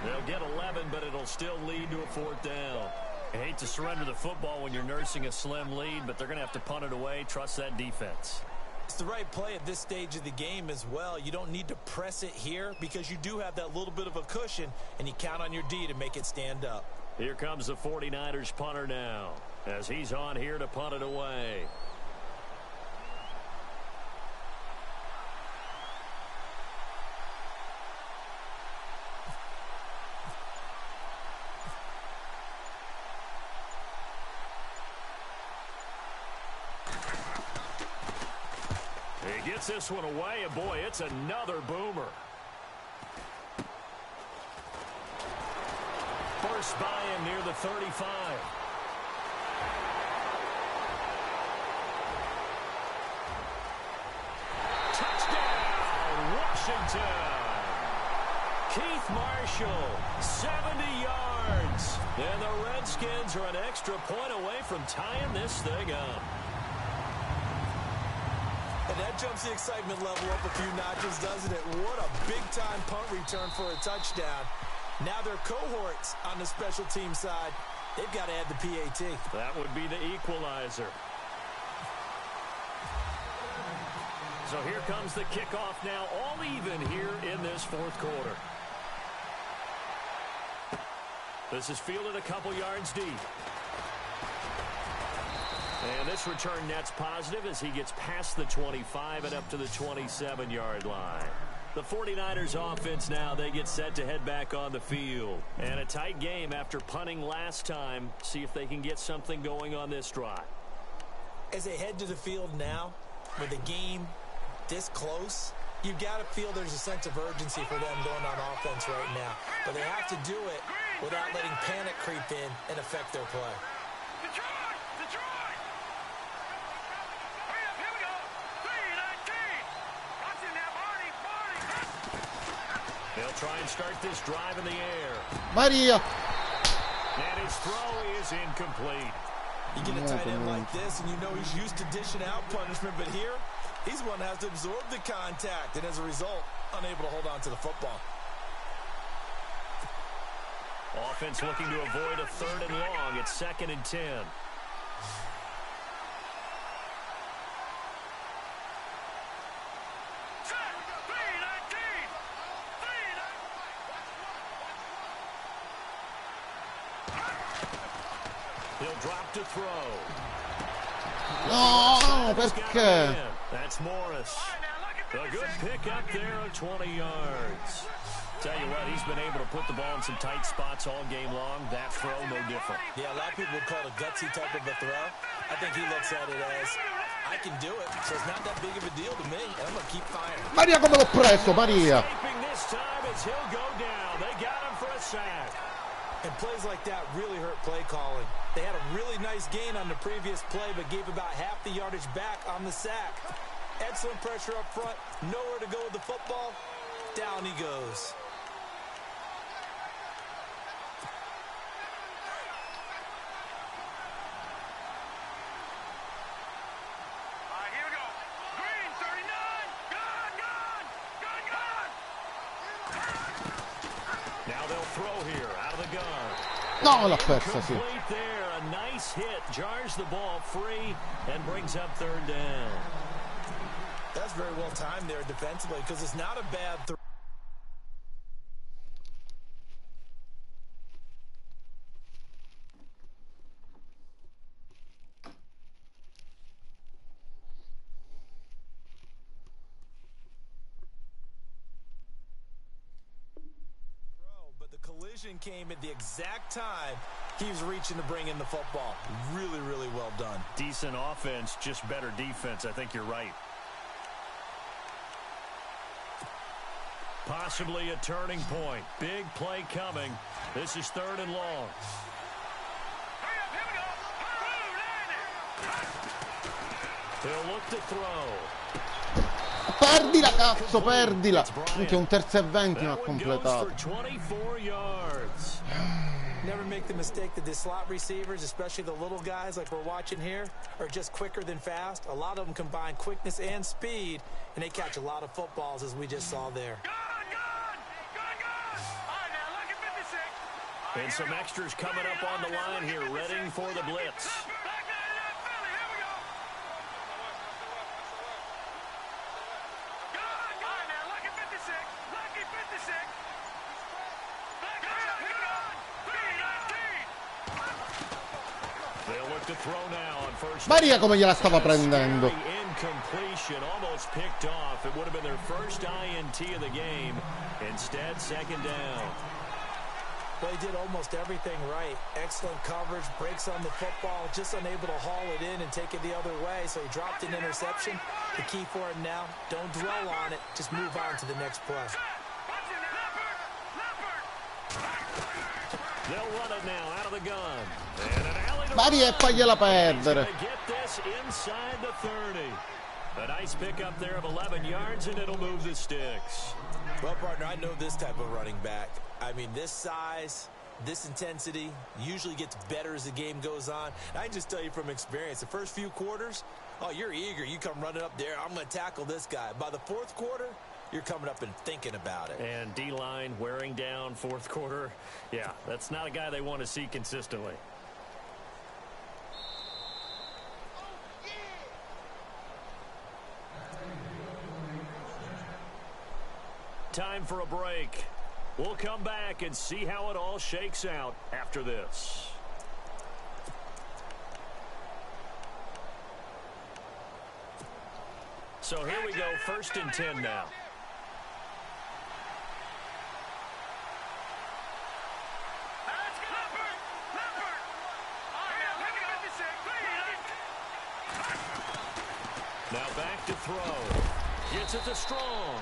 They'll get 11, but it'll still lead to a 4th down. I hate to surrender the football when you're nursing a slim lead, but they're going to have to punt it away. Trust that defense. It's the right play at this stage of the game as well. You don't need to press it here because you do have that little bit of a cushion, and you count on your D to make it stand up. Here comes the 49ers punter now as he's on here to punt it away. He gets this one away, and boy, it's another boomer. First by him near the 35. Touchdown, Washington. Keith Marshall, 70 yards. And the Redskins are an extra point away from tying this thing up. And that jumps the excitement level up a few notches, doesn't it? What a big-time punt return for a touchdown. Now their cohorts on the special team side, they've got to add the PAT. That would be the equalizer. So here comes the kickoff now, all even here in this fourth quarter. This is fielded a couple yards deep. And this return net's positive as he gets past the 25 and up to the 27-yard line. The 49ers offense now, they get set to head back on the field. And a tight game after punting last time. See if they can get something going on this drive. As they head to the field now, with the game this close, you've got to feel there's a sense of urgency for them going on offense right now. But they have to do it without letting panic creep in and affect their play. Detroit! Detroit! Hurry up, here we go. 3-19. Watch it now, Marty. They'll try and start this drive in the air. Maria! And his throw is incomplete. You get a tight end like this, and you know he's used to dishing out punishment, but here, he's the one that has to absorb the contact, and as a result, unable to hold on to the football. Offense looking to avoid a 3rd and long. It's 2nd and 10. He'll drop to throw. No, perché? That's Morris. A good pick up there of 20 yards. Tell you what, he's been able to put the ball in some tight spots all game long. That throw, no different. Yeah, a lot of people would call it a gutsy type of a throw. I think he looks at it as, I can do it, so it's not that big of a deal to me, and I'm going to keep firing. Maria, come l'ho preso, Maria! Escaping this time as he'll go down. They got him for a sack. And plays like that really hurt play calling. They had a really nice gain on the previous play, but gave about half the yardage back on the sack. Excellent pressure up front, nowhere to go with the football. Down he goes. Now they'll throw here out of the gun. No, l'ha persa, sì. Complete there. A nice hit. Jars the ball free and brings up 3rd down. That's very well timed there defensively because it's not a bad throw. Came at the exact time he was reaching to bring in the football. Really, really well done. Decent offense, just better defense. I think you're right. Possibly a turning point. Big play coming. This is 3rd and long. He'll look to throw. Perdila, cazzo, perdila! Anche un 3rd e 20 non ha completato. Never make the mistake that the slot receivers, especially the little guys like we're watching here, are just quicker than fast. A lot of them combine quickness and speed, and they catch a lot of footballs, as we just saw there. And some extras coming up on the line here, ready for the blitz. Maria come gliela stava prendendo. Incompletion, almost picked off. It would have been their first INT of the game. Instead, 2nd down. Well, he did almost everything right. Excellent coverage, breaks on the football, just unable to haul it in and take it the other way, so he dropped an interception. The key for him now, don't dwell on it, just move on to the next play. They'll run it now out of the gun. And an alley to Maria e fagliela perdere. get this inside the 30. A nice pickup there of 11 yards, and it'll move the sticks. Well, partner, I know this type of running back. I mean, this size, this intensity usually gets better as the game goes on. And I can just tell you from experience, the first few quarters, oh, you're eager. You come running up there, I'm going to tackle this guy. By the fourth quarter, you're coming up and thinking about it. And D-line wearing down fourth quarter. Yeah, that's not a guy they want to see consistently. Time for a break. We'll come back and see how it all shakes out after this. So here we go, 1st and 10 now. Now back to throw. Gets it to Strong.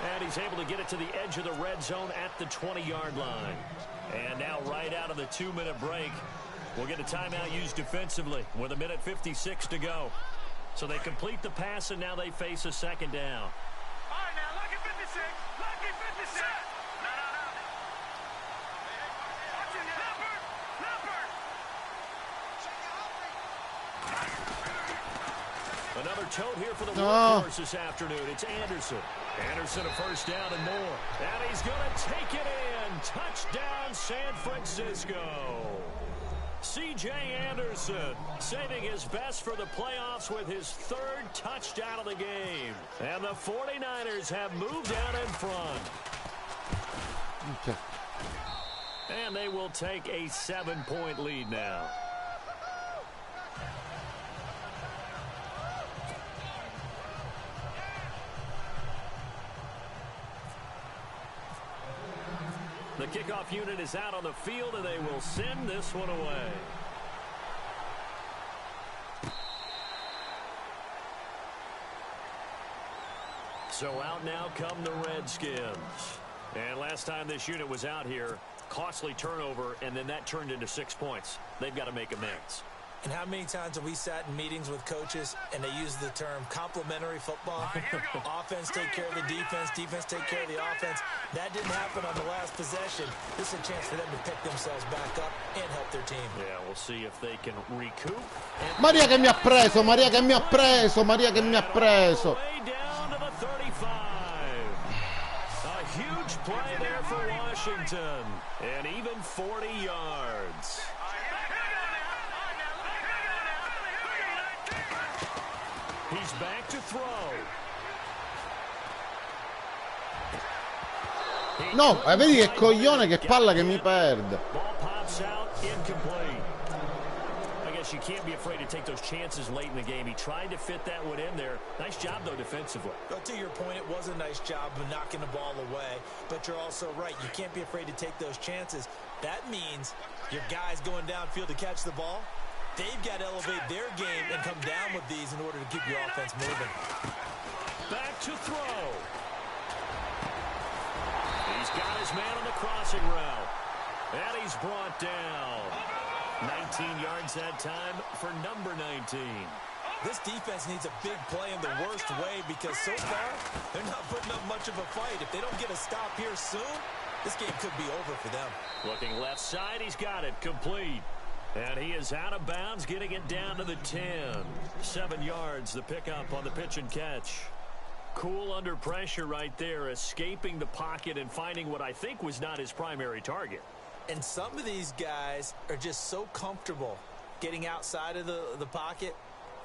And he's able to get it to the edge of the red zone at the 20-yard line. And now right out of the 2-minute break, we'll get a timeout used defensively with 1:56 to go. So they complete the pass, and now they face a 2nd down. All right, now, lucky 56. Lucky 56. No. Watch it, Leopard. Another tote here for the workhorse this afternoon. It's Anderson. Anderson a 1st down and more. And he's going to take it in. Touchdown, San Francisco. C.J. Anderson saving his best for the playoffs with his 3rd touchdown of the game. And the 49ers have moved out in front. Okay. And they will take a 7-point lead now. The kickoff unit is out on the field, and they will send this one away. So out now come the Redskins. And last time this unit was out here, costly turnover, and then that turned into 6 points. They've got to make amends. And how many times have we sat in meetings with coaches and they use the term complementary football? Offense take care of the defense, defense take care of the offense. That didn't happen on the last possession. This is a chance for them to pick themselves back up and help their team. Yeah, we'll see if they can recoup. Maria che mi ha preso, Maria che mi ha preso, Maria che mi ha preso. Way down to the 35. A huge play there for Washington. And even 40 yards. He's back to throw. No, vedi che coglione, che palla che mi perde. Ball pops out, incomplete. I guess you can't be afraid to take those chances late in the game. He tried to fit that one in there. Nice job, though, defensively. But to your point, it was a nice job of knocking the ball away. But you're also right. You can't be afraid to take those chances. That means your guys going downfield to catch the ball, they've got to elevate their game and come down with these in order to keep your offense moving. Back to throw. He's got his man on the crossing route. And he's brought down. 19 yards that time for number 19. This defense needs a big play in the worst way because so far, they're not putting up much of a fight. If they don't get a stop here soon, this game could be over for them. Looking left side, he's got it complete. And he is out of bounds, getting it down to the 10. 7 yards, the pickup on the pitch and catch. Cool under pressure right there, escaping the pocket and finding what I think was not his primary target. And some of these guys are just so comfortable getting outside of the pocket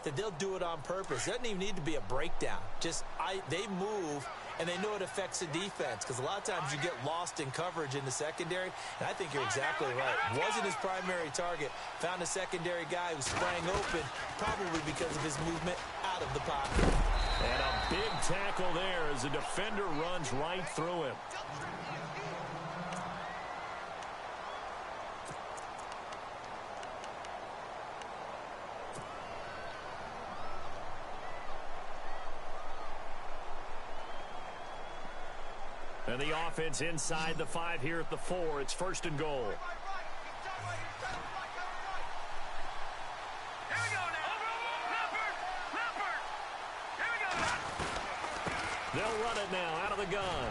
that they'll do it on purpose. It doesn't even need to be a breakdown. They move, and they know it affects the defense because a lot of times you get lost in coverage in the secondary, and I think you're exactly right. Wasn't his primary target. Found a secondary guy who sprang open, probably because of his movement out of the pocket. And a big tackle there as the defender runs right through him. And the offense inside the 5 here at the 4. It's 1st and goal. Here we go now. Leopard. Here we go. They'll run it now out of the gun.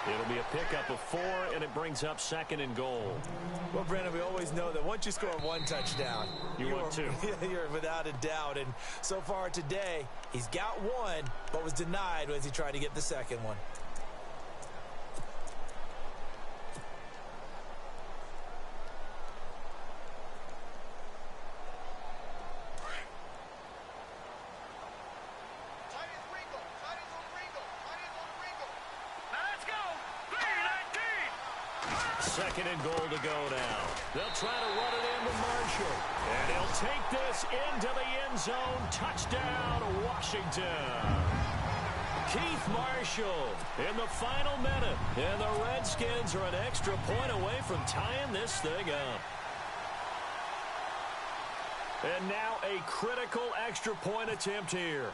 It'll be a pickup of 4, and it brings up 2nd and goal. Well, Brandon, we always know that once you score 1 touchdown, you want 2. You're without a doubt. And so far today, he's got 1, but was denied as he tried to get the 2nd one. Second and goal to go now. They'll try to run it into Marshall. And he'll take this into the end zone. Touchdown, Washington. Keith Marshall in the final minute. And the Redskins are an extra point away from tying this thing up. And now a critical extra point attempt here.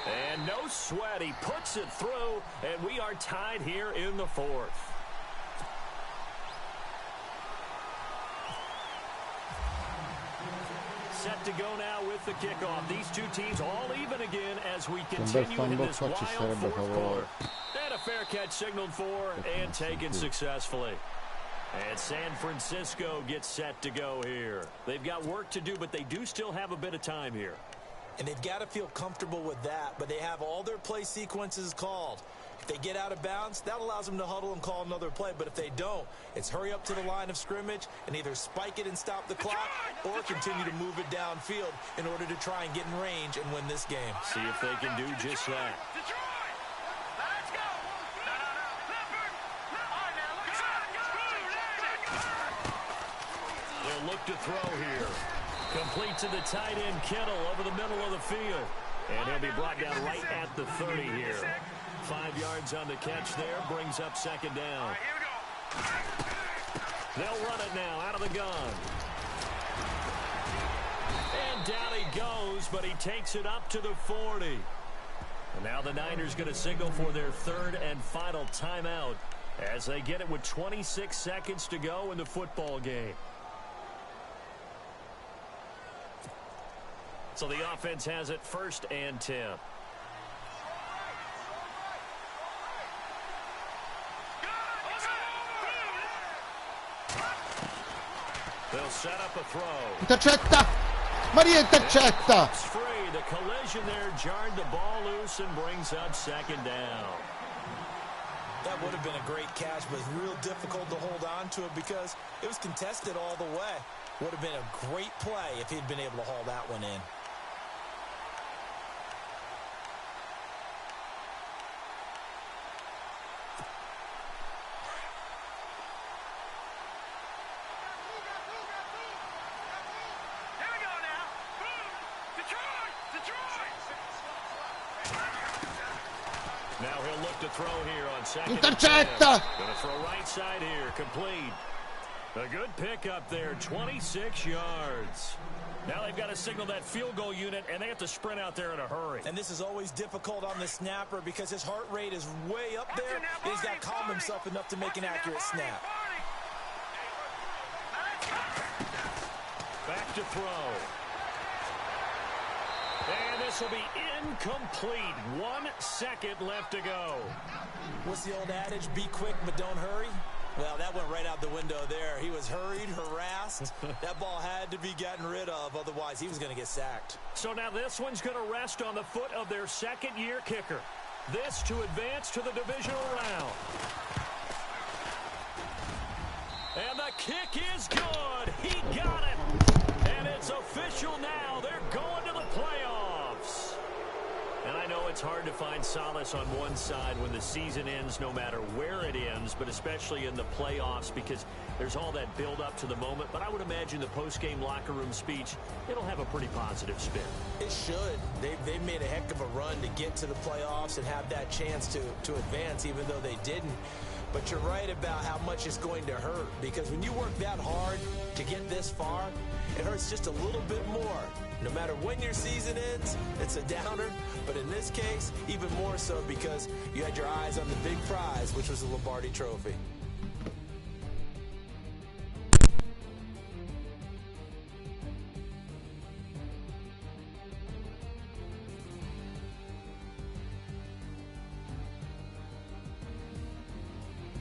And no sweat, he puts it through, and we are tied here in the 4th. Set to go now with the kickoff. These two teams all even again as we continue in this wild 4th quarter. And a fair catch signaled for and taken successfully. And San Francisco gets set to go here. They've got work to do, but they do still have a bit of time here. And they've got to feel comfortable with that, but they have all their play sequences called. If they get out of bounds, that allows them to huddle and call another play. But if they don't, it's hurry up to the line of scrimmage and either spike it and stop the clock or continue to move it downfield in order to try and get in range and win this game. See if they can do just that. Let's go. They'll look to throw here. Complete to the tight end, Kittle, over the middle of the field. And he'll be brought down right at the 30 here. 5 yards on the catch there, brings up 2nd down. They'll run it now out of the gun. And down he goes, but he takes it up to the 40. And now the Niners going to signal for their 3rd and final timeout as they get it with 26 seconds to go in the football game. So the offense has it 1st and 10. They'll set up a throw. Intercetta! Maria intercetta! It's free. The collision there jarred the ball loose and brings up 2nd down. That would have been a great catch, but real difficult to hold on to it because it was contested all the way. Would have been a great play if he'd been able to haul that one in. Now he'll look to throw here on 2nd. Intercetta! Going to throw right side here, complete. A good pickup there, 26 yards. Now they've got to signal that field goal unit, and they have to sprint out there in a hurry. And this is always difficult on the snapper because his heart rate is way up there, and he's got to calm himself enough to make an accurate snap. Back to throw. And this will be incomplete. 1 second left to go. What's the old adage? Be quick, but don't hurry. Well, that went right out the window there. He was hurried, harassed. That ball had to be gotten rid of. Otherwise, he was going to get sacked. So now this one's going to rest on the foot of their 2nd-year kicker. This to advance to the divisional round. And the kick is good. He got it. And it's official now. They're going to the playoffs. And I know it's hard to find find solace on one side when the season ends, no matter where it ends, but especially in the playoffs, because there's all that build up to the moment. But I would imagine the post-game locker room speech, it'll have a pretty positive spin. It should. They've made a heck of a run to get to the playoffs and have that chance to advance, even though they didn't. But you're right about how much it's going to hurt, because when you work that hard to get this far, it hurts just a little bit more. No matter when your season ends, it's a downer. But in this case, even more so because you had your eyes on the big prize, which was the Lombardi Trophy.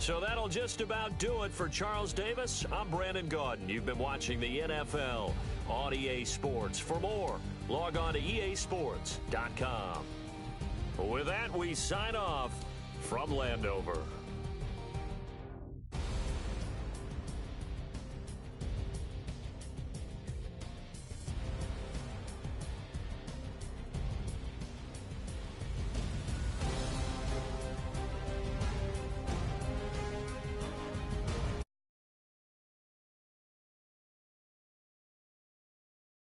So that'll just about do it for Charles Davis. I'm Brandon Gaudin. You've been watching the NFL on EA Sports. For more, log on to easports.com. With that, we sign off from Landover.